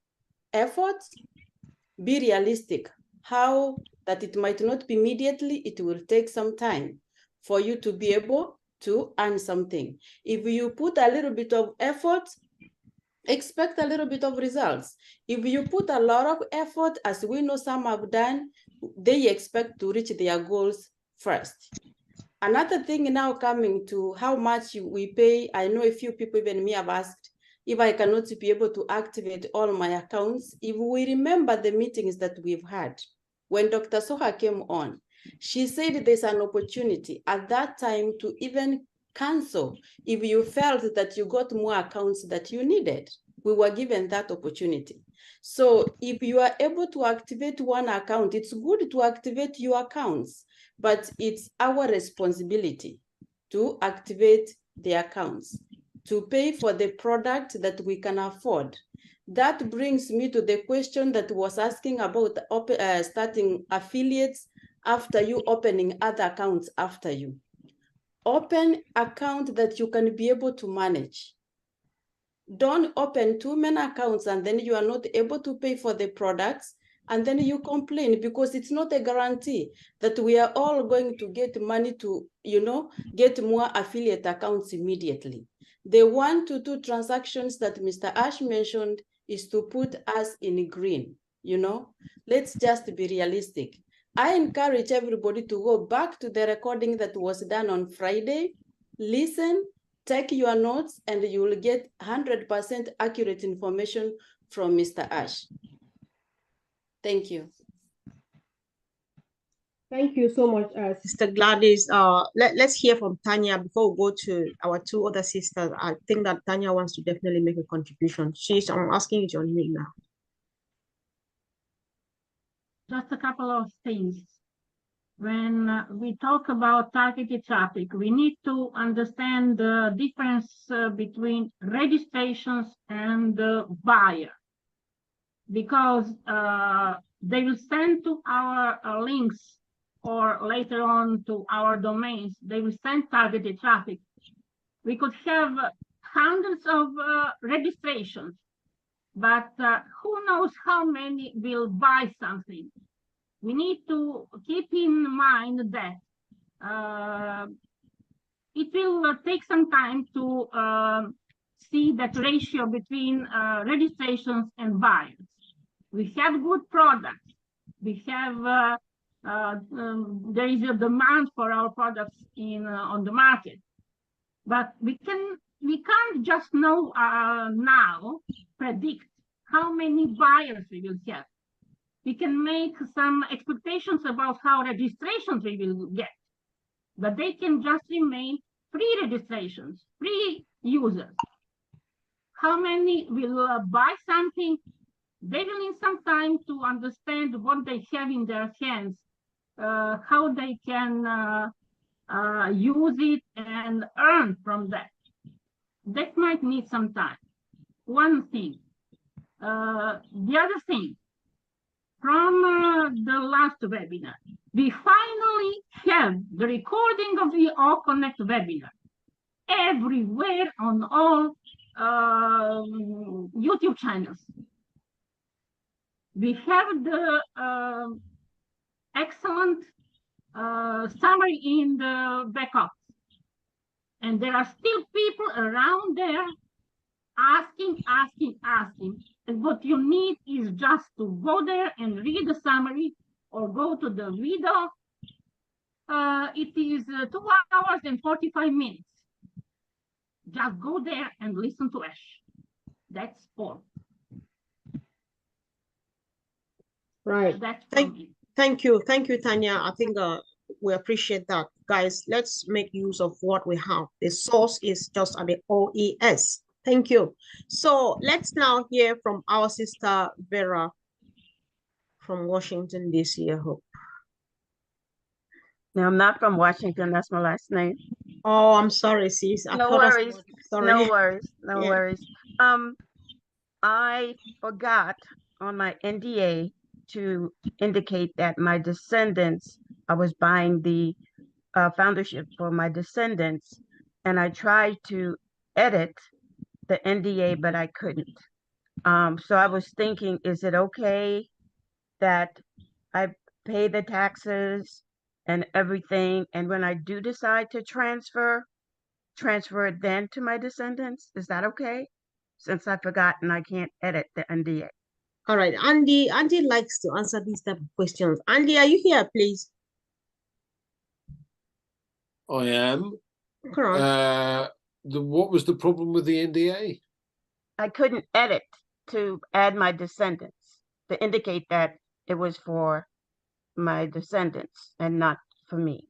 effort, be realistic. How that it might not be immediately, it will take some time for you to be able to earn something. If you put a little bit of effort, expect a little bit of results. If you put a lot of effort, as we know some have done, they expect to reach their goals first. Another thing now coming to how much we pay, I know a few people, even me, have asked if I cannot be able to activate all my accounts. If we remember the meetings that we've had, when Dr. Soha came on, she said there's an opportunity at that time to even cancel if you felt that you got more accounts that you needed. We were given that opportunity. So if you are able to activate one account, it's good to activate your accounts, but it's our responsibility to activate the accounts, to pay for the product that we can afford. That brings me to the question that was asking about starting affiliates after you opening other accounts after you. Open account that you can be able to manage. Don't open too many accounts and then you are not able to pay for the products and then you complain, because it's not a guarantee that we are all going to get money to, get more affiliate accounts immediately. The 1 to 2 transactions that Mr. Ash mentioned is to put us in green, Let's just be realistic. I encourage everybody to go back to the recording that was done on Friday, listen, take your notes, and you will get 100% accurate information from Mr. Ash. Thank you. Thank you so much, Sister Gladys. Let's hear from Tanya before we go to our 2 other sisters. I think that Tanya wants to definitely make a contribution. I'm asking you on me now. Just a couple of things. When we talk about targeted traffic, we need to understand the difference between registrations and buyer, because they will send to our links or later on to our domains, they will send targeted traffic. We could have hundreds of registrations, but who knows how many will buy something. We need to keep in mind that it will take some time to see that ratio between registrations and buyers. We have good products. We have there is a demand for our products on the market, but we can't just know now predict how many buyers we will have. We can make some expectations about how registrations we will get, but they can just remain pre-registrations, pre-users. How many will buy something? They will need some time to understand what they have in their hands, how they can use it and earn from that. That might need some time. One thing. The other thing, from the last webinar, we finally have the recording of the All Connect webinar everywhere on all YouTube channels. We have the excellent summary in the backups, and there are still people around there asking. And what you need is just to go there and read the summary or go to the video. It is 2 hours and 45 minutes. Just go there and listen to Ash. That's all. Right. Thank you, Tanya. I think we appreciate that. Guys, let's make use of what we have. The source is just at the OES. Thank you. So let's now hear from our sister Vera from Washington, D.C., I hope. No, I'm not from Washington. That's my last name. Oh, I'm sorry, sis. No worries. Sorry. No worries. No worries. I forgot on my NDA to indicate that my descendants, I was buying the foundership for my descendants, and I tried to edit the NDA, but I couldn't. So I was thinking, is it okay that I pay the taxes and everything, and when I do decide to transfer it then to my descendants? Is that okay? since I forgot and I can't edit the NDA. All right, Andy. Andy likes to answer these type of questions. Andy, are you here, please? I am. Correct. What was the problem with the NDA? I couldn't edit to add my descendants to indicate that it was for my descendants and not for me.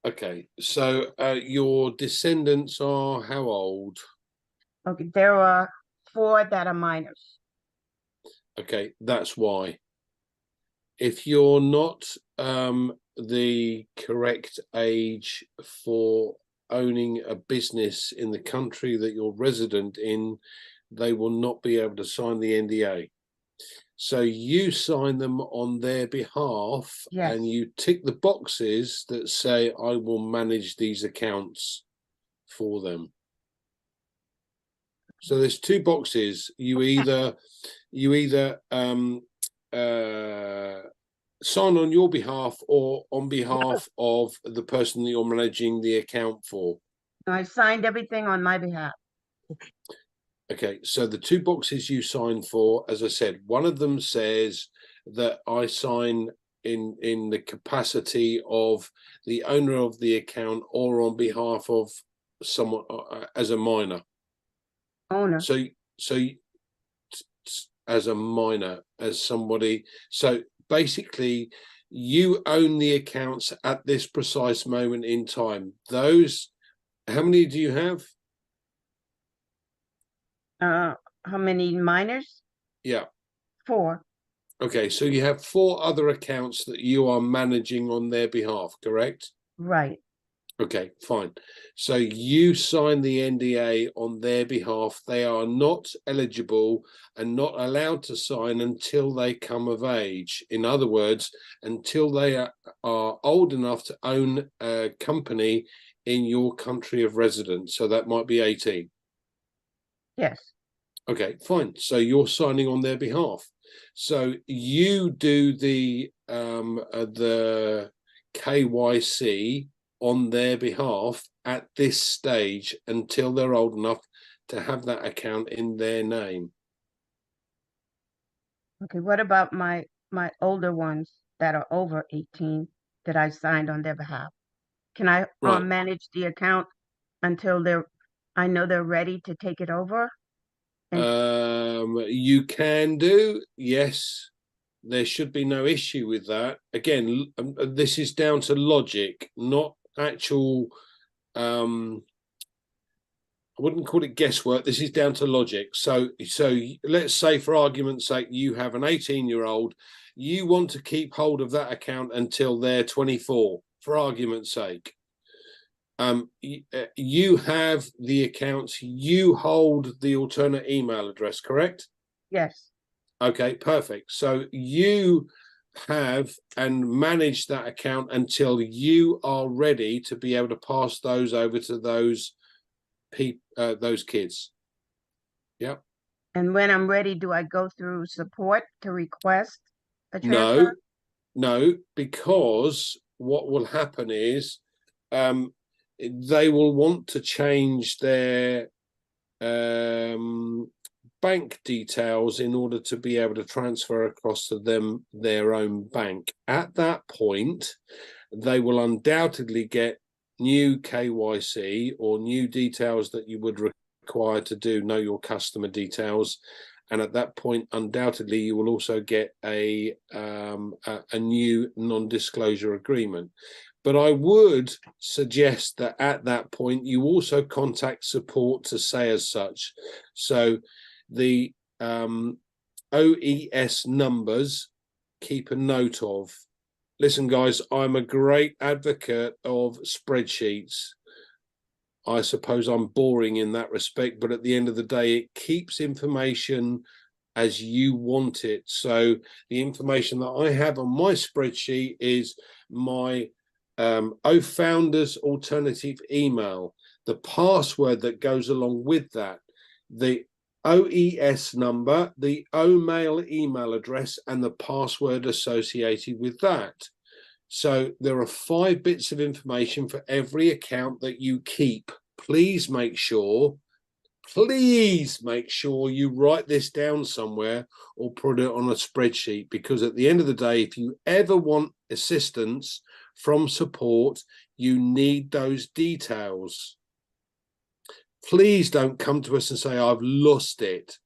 Okay, so your descendants are how old? Okay, there are 4 that are minors. Okay, that's why. If you're not the correct age for owning a business in the country that you're resident in, they will not be able to sign the NDA. So you sign them on their behalf, yes, and you tick the boxes that say, I will manage these accounts for them. So there's 2 boxes. You either sign on your behalf or on behalf of the person that you're managing the account for. I signed everything on my behalf. Okay, so the 2 boxes you sign for, as I said, one of them says that I sign in the capacity of the owner of the account or on behalf of someone as a minor. Owner. So as a minor, as somebody. So basically, you own the accounts at this precise moment in time. Those, how many do you have? How many minors? Yeah. 4. Okay, so you have 4 other accounts that you are managing on their behalf, correct? Right. Okay, fine. So you sign the NDA on their behalf. They are not eligible and not allowed to sign until they come of age. In other words, until they are old enough to own a company in your country of residence. So that might be 18. Yes. Okay, fine. So you're signing on their behalf. So you do the KYC on their behalf at this stage until they're old enough to have that account in their name. Okay, what about my older ones that are over 18 that I signed on their behalf? Can I manage the account until I know they're ready to take it over? You can do, yes. There should be no issue with that. Again, this is down to logic, not actual I wouldn't call it guesswork. This is down to logic. So let's say, for argument's sake, you have an 18-year-old. You want to keep hold of that account until they're 24, for argument's sake. You have the accounts. You hold the alternate email address, correct? Yes. Okay, perfect. So you have and manage that account until you are ready to be able to pass those over to those kids. Yep. And when I'm ready, do I go through support to request a transfer? No, because what will happen is they will want to change their bank details in order to be able to transfer across to them their own bank. At that point, they will undoubtedly get new KYC or new details that you would require to know your customer details. And at that point, undoubtedly, you will also get a new non-disclosure agreement. But I would suggest that at that point, you also contact support to say as such. So the OES numbers, keep a note of. Listen, guys, I'm a great advocate of spreadsheets. I suppose I'm boring in that respect, but at the end of the day, it keeps information as you want it. So the information that I have on my spreadsheet is my founders alternative email, the password that goes along with that, the OES number, the OMail email address, and the password associated with that. So there are 5 bits of information for every account that you keep. Please make sure please make sure you write this down somewhere or put it on a spreadsheet, because at the end of the day, if you ever want assistance from support, you need those details. Please don't come to us and say, I've lost it.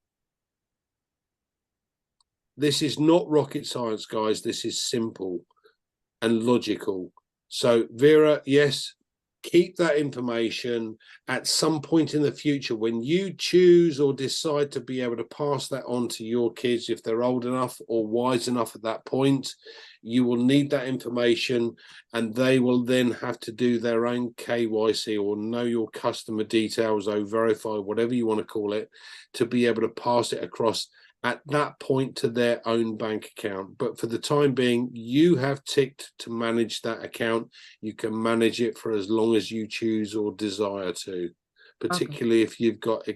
This is not rocket science, guys. This is simple and logical. So Vera, yes, keep that information. At some point in the future, when you choose or decide to be able to pass that on to your kids, if they're old enough or wise enough at that point, you will need that information, and they will then have to do their own KYC or know your customer details, or verify, whatever you want to call it, to be able to pass it across at that point to their own bank account. But for the time being, you have ticked to manage that account. You can manage it for as long as you choose or desire to, particularly if you've got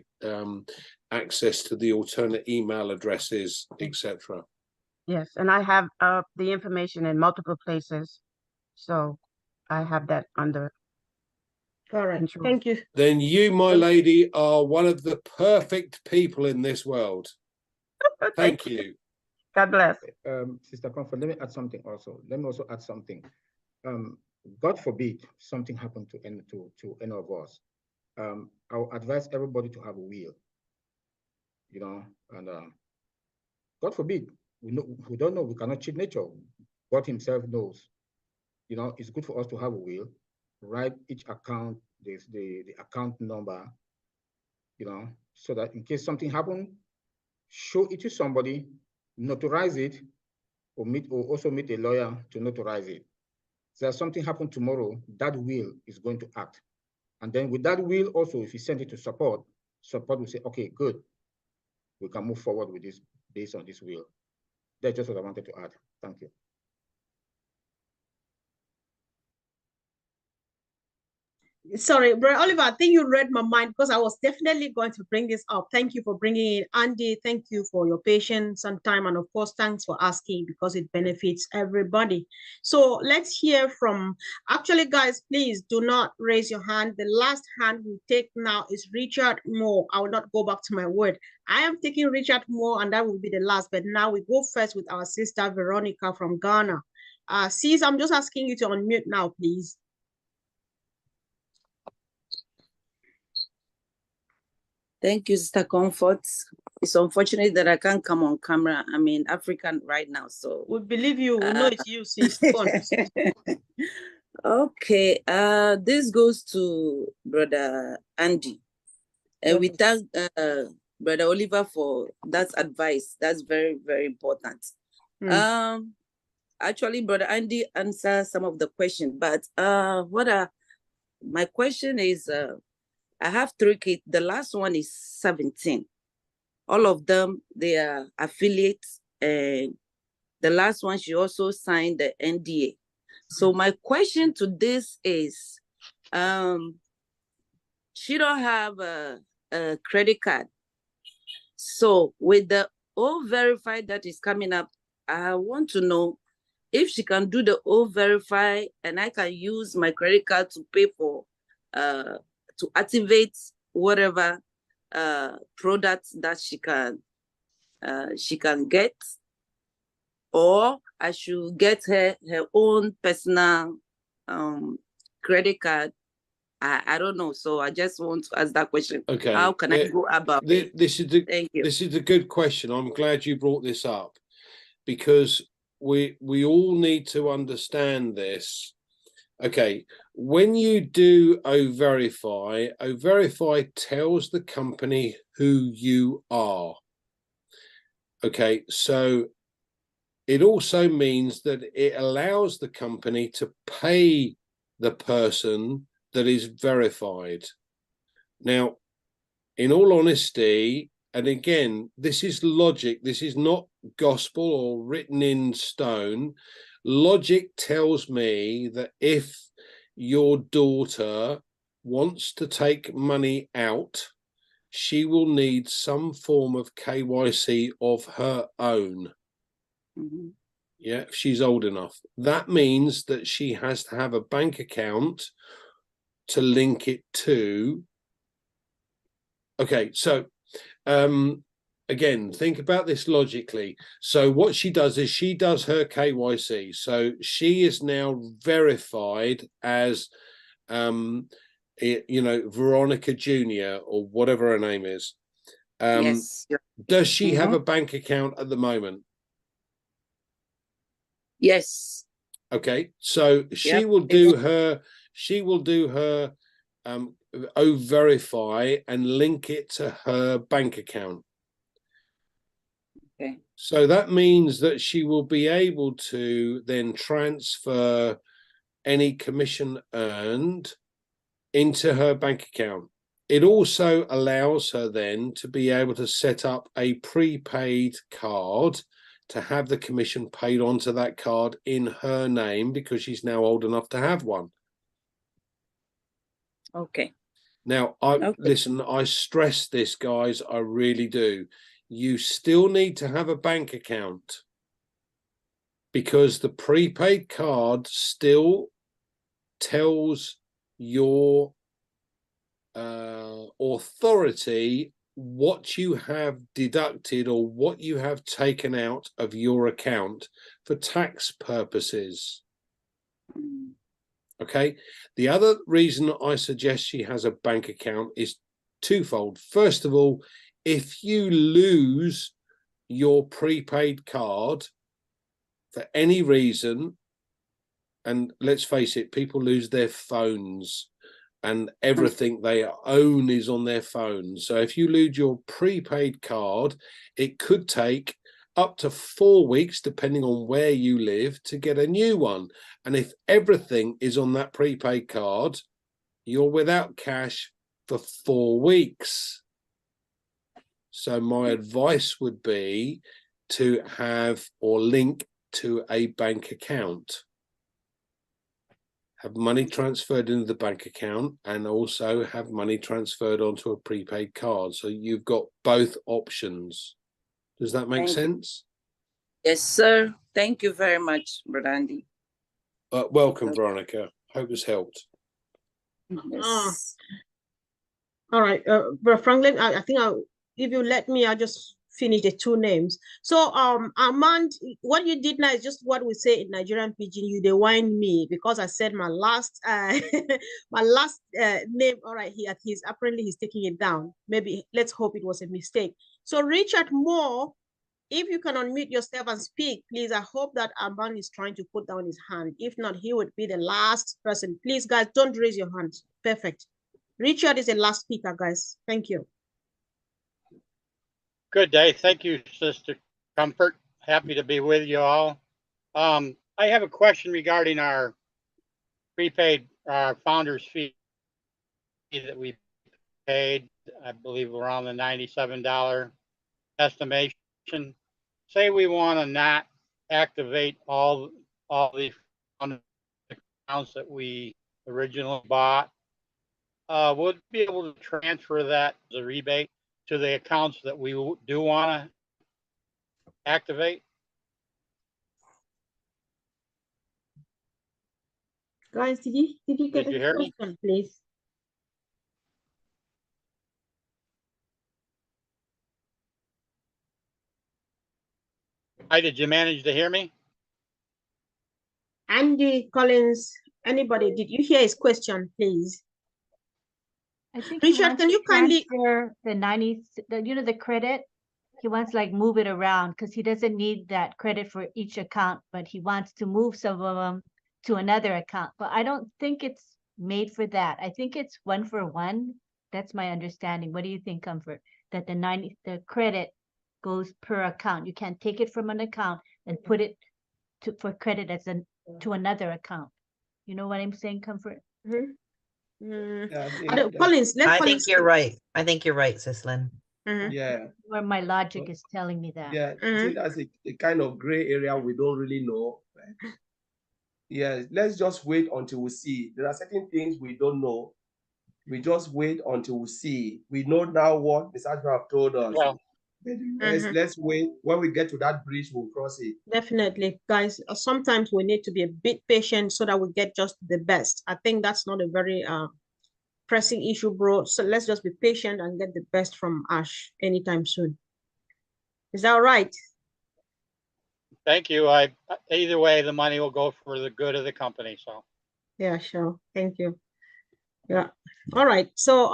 access to the alternate email addresses, etc. Yes, and I have the information in multiple places, so I have that under control. Thank you. Then you, my lady, are one of the perfect people in this world. Thank you. God bless. Sister Comfort, let me add something also. Let me also add something. God forbid something happened to any of us. I'll advise everybody to have a will. You know, and God forbid, we don't know, we cannot cheat nature. God himself knows. You know, it's good for us to have a will, write each account, the account number, you know, so that in case something happened, show it to somebody, notarize it, or also meet a lawyer to notarize it. So if something happened tomorrow, that will is going to act. And then with that will also, if you send it to support will say, okay, good, we can move forward with this based on this will. That's just what I wanted to add. Thank you. Sorry, Brother Oliver, I think you read my mind, because I was definitely going to bring this up. Thank you for bringing it. Andy, thank you for your patience and time. And of course, thanks for asking, because it benefits everybody. So let's hear from, actually, guys, please do not raise your hand. The last hand we take now is Richard Moore. I will not go back to my word. I am taking Richard Moore, and that will be the last. But now we go first with our sister, Veronica from Ghana. Sis, I'm just asking you to unmute now, please. Thank you, Sister Comfort. It's unfortunate that I can't come on camera. I'm in African right now, so we believe you. We know it's you, sis. Okay. This goes to Brother Andy, and we thank Brother Oliver for that advice. That's very, very important. Actually, Brother Andy answered some of the questions, but my question is, I have 3 kids. The last one is 17. All of them, they are affiliates. And the last one, she also signed the NDA. So my question to this is, she don't have a credit card. So with the O-Verify that is coming up, I want to know if she can do the O-Verify and I can use my credit card to pay for to activate whatever products that she can get, or I should get her own personal credit card. I don't know. So I just want to ask that question. Okay. How can I go about it? Thank you. This is a good question. I'm glad you brought this up, because we all need to understand this. Okay, when you do O-Verify, O-Verify tells the company who you are. Okay, so it also means that it allows the company to pay the person that is verified. Now, in all honesty, and again, this is logic, this is not gospel or written in stone. Logic tells me that if your daughter wants to take money out, she will need some form of KYC of her own. Mm-hmm. Yeah, if she's old enough. That means that she has to have a bank account to link it to, Okay, so again, think about this logically. So what she does is she does her KYC. So she is now verified as, you know, Veronica Jr. or whatever her name is. Yes. Does she have a bank account at the moment? Yes. Okay, so she will do her verify and link it to her bank account. Okay. So that means that she will be able to then transfer any commission earned into her bank account. It also allows her then to be able to set up a prepaid card to have the commission paid onto that card in her name because she's now old enough to have one. Okay. Now, listen, I stress this, guys, I really do. You still need to have a bank account because the prepaid card still tells your authority what you have deducted or what you have taken out of your account for tax purposes. Okay. The other reason I suggest she has a bank account is twofold. First of all, if you lose your prepaid card for any reason, and let's face it, people lose their phones and everything they own is on their phone. So if you lose your prepaid card, it could take up to 4 weeks, depending on where you live, to get a new one. And if everything is on that prepaid card, you're without cash for 4 weeks. So my advice would be to have or link to a bank account. Have money transferred into the bank account and also have money transferred onto a prepaid card. So you've got both options. Does that make sense? Yes, sir. Thank you very much, Brother Andy. Welcome, Veronica. Hope this helped. Yes. All right, Brother Franklin, I think if you let me, I'll just finish the two names. So Armand, what you did now is just what we say in Nigerian pidgin, you they whine me because I said my last my last name. All right, he's apparently he's taking it down. Maybe let's hope it was a mistake. So Richard Moore, if you can unmute yourself and speak, please. I hope that Armand is trying to put down his hand. If not, he would be the last person. Please, guys, don't raise your hands. Perfect. Richard is the last speaker, guys. Thank you. Good day. Thank you, Sister Comfort. Happy to be with you all. I have a question regarding our prepaid founder's fee that we paid, I believe around the $97 estimation. Say we want to not activate all the accounts that we originally bought. Would be able to transfer that as a rebate to the accounts that we do want to activate? Guys, did you get Did you hear me? question, please? Hi, did you manage to hear me? Andy Collins, anybody, did you hear his question, please? I think Richard, can you kindly transfer the 90, the credit? He wants like move it around because he doesn't need that credit for each account, but he wants to move some of them to another account. But I don't think it's made for that. I think it's 1 for 1. That's my understanding. What do you think, Comfort? That the credit goes per account. You can't take it from an account and put it for credit as to another account. You know what I'm saying, Comfort? Collins, I think you're right. I think you're right, Sislin. Yeah. Where my logic is telling me that. Yeah, I think that's a kind of gray area we don't really know. Right? Yeah, let's just wait until we see. There are certain things we don't know. We just wait until we see. We know now what Mr. Ashman have told us. Yeah. Let's wait. When we get to that bridge, we'll cross it. Definitely, guys. Sometimes we need to be a bit patient so that we get just the best. I think that's not a very pressing issue, bro. So let's just be patient and get the best from Ash anytime soon. Is that all right? Thank you. Either way, the money will go for the good of the company. So yeah, sure. Thank you. Yeah. All right. So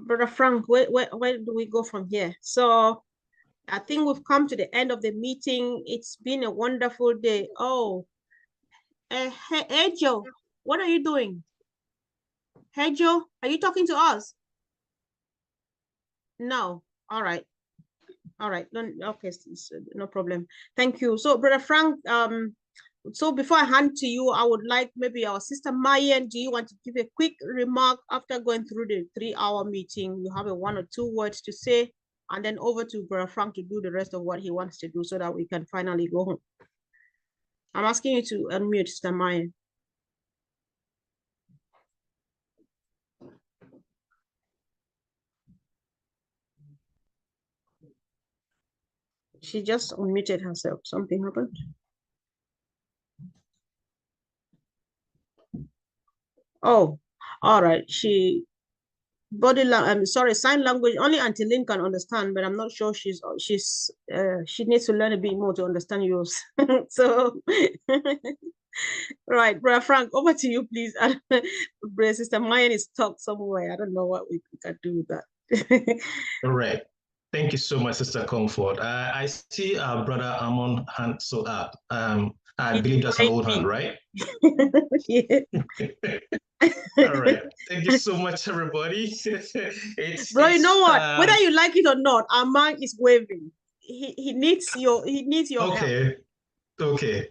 Brother Frank, where do we go from here? So I think we've come to the end of the meeting. It's been a wonderful day. Oh, hey Joe, what are you doing? Hey Joe, are you talking to us? No. All right. All right. Okay, no problem. Thank you. So, Brother Frank, so before I hand to you, I would like maybe our sister Mayan, do you want to give a quick remark after going through the 3-hour meeting? You have a 1 or 2 words to say, and then over to Brother Frank to do the rest of what he wants to do so that we can finally go home. I'm asking you to unmute, Sister Mayan. She just unmuted herself. Something happened. Oh, all right. Sign language only Auntie Lynn can understand, but I'm not sure she needs to learn a bit more to understand yours. So right, Brother Frank, over to you, please. Sister Mayan is stuck somewhere. I don't know what we can do with that. All right. Thank you so much, Sister Comfort. I see Brother Amon hand so up. I believe that's an old hand, right? Yeah. All right. Thank you so much, everybody. Bro, you know what? Whether you like it or not, our man is waving. He needs your help. Okay.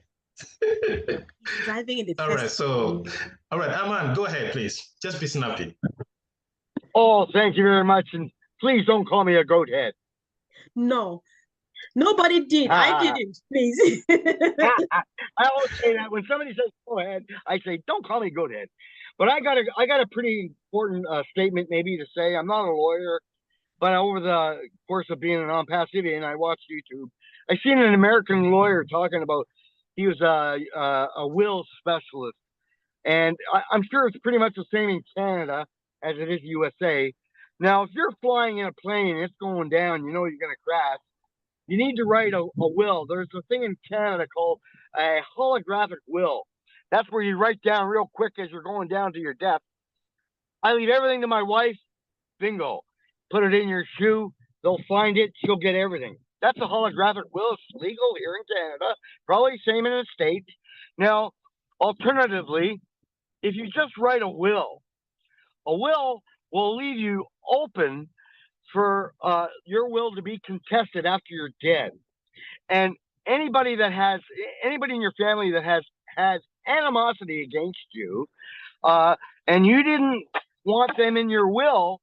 Driving in the all right. So, all right, Aman, go ahead, please. Just be snappy. Oh, thank you very much, and please don't call me a goat head. No, nobody did. I didn't. Please. I always say that when somebody says go ahead, I say don't call me goat head. But I got a pretty important statement maybe to say. I'm not a lawyer, but over the course of being an ONPASSIVE and I watched YouTube, I seen an American lawyer talking about he was a will specialist, and I'm sure it's pretty much the same in Canada as it is USA. Now, if you're flying in a plane and it's going down, you know you're going to crash. You need to write a will. There's a thing in Canada called a holographic will. That's where you write down real quick as you're going down to your death. I leave everything to my wife. Bingo. Put it in your shoe. They'll find it. She'll get everything. That's a holographic will. It's legal here in Canada. Probably same in the States. Now, alternatively, if you just write a will will leave you open for your will to be contested after you're dead. And anybody in your family that has animosity against you, and you didn't want them in your will,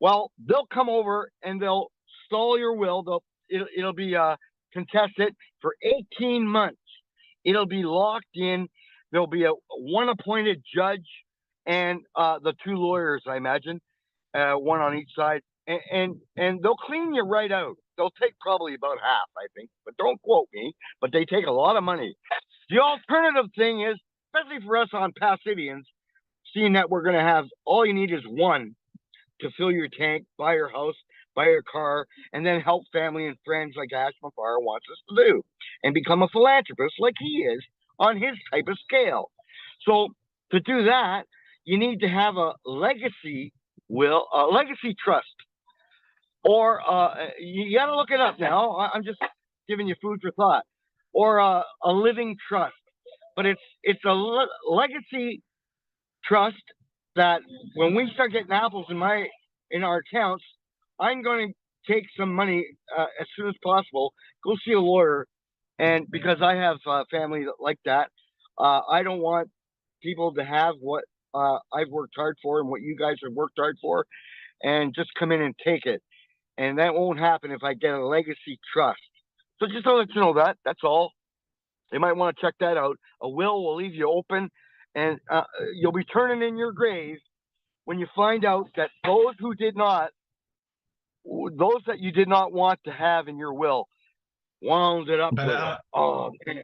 well, they'll come over and they'll stall your will. It'll be contested for 18 months. It'll be locked in. There'll be one appointed judge and the 2 lawyers, I imagine, one on each side, and they'll clean you right out. They'll take probably about half, I think, but don't quote me. But they take a lot of money. The alternative thing is, especially for us ONPASSIVians, seeing that we're going to have all you need is one to fill your tank, buy your house, buy your car, and then help family and friends like Ash Mafar wants us to do, and become a philanthropist like he is on his type of scale. So to do that, you need to have a legacy will, a legacy trust, or you got to look it up now. I'm just giving you food for thought, or a living trust. But it's a legacy trust that when we start getting apples in our accounts, I'm going to take some money as soon as possible, go see a lawyer, and because I have family like that, I don't want people to have what I've worked hard for and what you guys have worked hard for, and just come in and take it. And that won't happen if I get a legacy trust. So just to let you know that, that's all. You might want to check that out. A will leave you open, and you'll be turning in your grave when you find out that those that you did not want to have in your will wound it up with. Oh, man.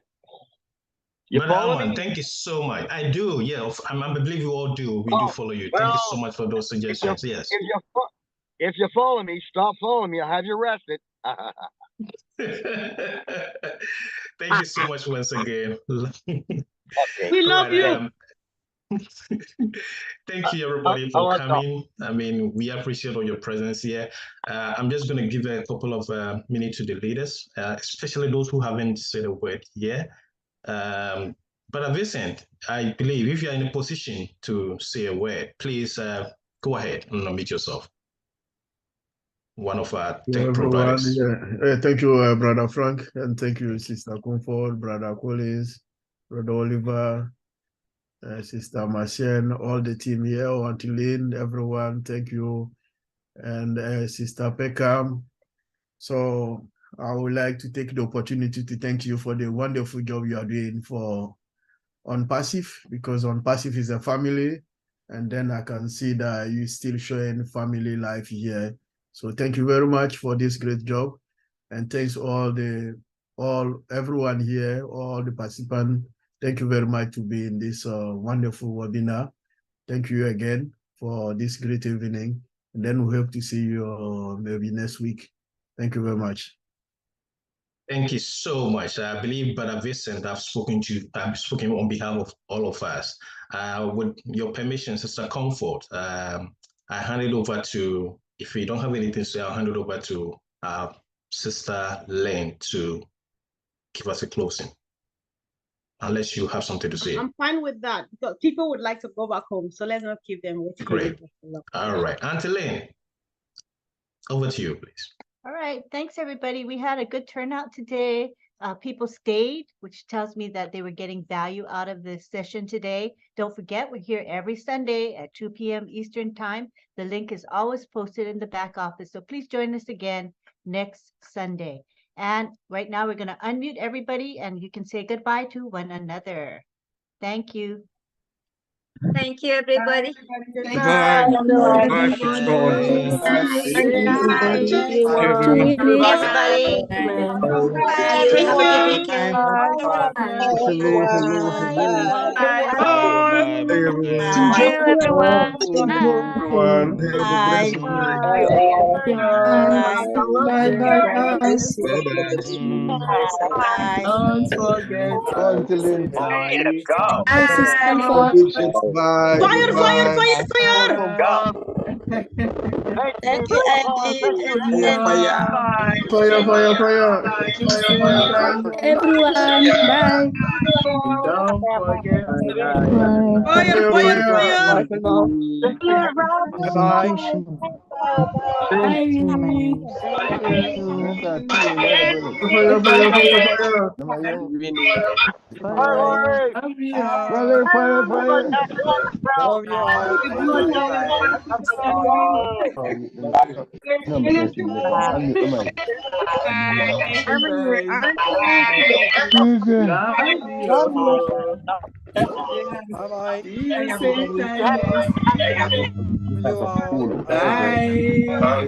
You Brother follow Aman, me? thank you so much. I do, yeah. I believe we all do. We do follow you. Thank you so much for those suggestions. Yes. If you follow me, stop following me. I'll have you arrested. Thank you so much once again. Okay. We love you. Thank you, everybody, for coming. I mean, we appreciate all your presence here. I'm just going to give a couple of minutes to the leaders, especially those who haven't said a word here. But Vincent, I believe if you're in a position to say a word, please go ahead and unmute yourself. One of our tech providers. Yeah. Thank you, Brother Frank, and thank you, Sister Comfort, Brother Collins, Brother Oliver, Sister Marcian, all the team here, Auntie Lynn, everyone, thank you, and Sister Peckham. So I would like to take the opportunity to thank you for the wonderful job you are doing for ONPASSIVE, because ONPASSIVE is a family, and then I can see that you still showing family life here. So thank you very much for this great job, and thanks everyone here, all the participants. Thank you very much to be in this wonderful webinar. Thank you again for this great evening, and then we hope to see you maybe next week. Thank you very much. Thank you so much. I believe, Brother Vincent, I've spoken on behalf of all of us. With your permission, Sister Comfort, I hand it over to, if you don't have anything to say, I'll hand it over to Sister Lynn to give us a closing. Unless you have something to say. I'm fine with that, because people would like to go back home, so let's not keep them waiting. Great. All right. Auntie Lynn, over to you, please. All right. Thanks, everybody. We had a good turnout today. People stayed, which tells me that they were getting value out of this session today. Don't forget, we're here every Sunday at 2 p.m. Eastern Time. The link is always posted in the back office, so please join us again next Sunday. And right now, we're going to unmute everybody, and you can say goodbye to one another. Thank you. Thank you, everybody. Goodbye. Don't forget. Bye. Fire, fire, fire, fire! Thank you, Fire. everyone. Bye. Don't forget. Fire, fire, fire! Bye. Bye.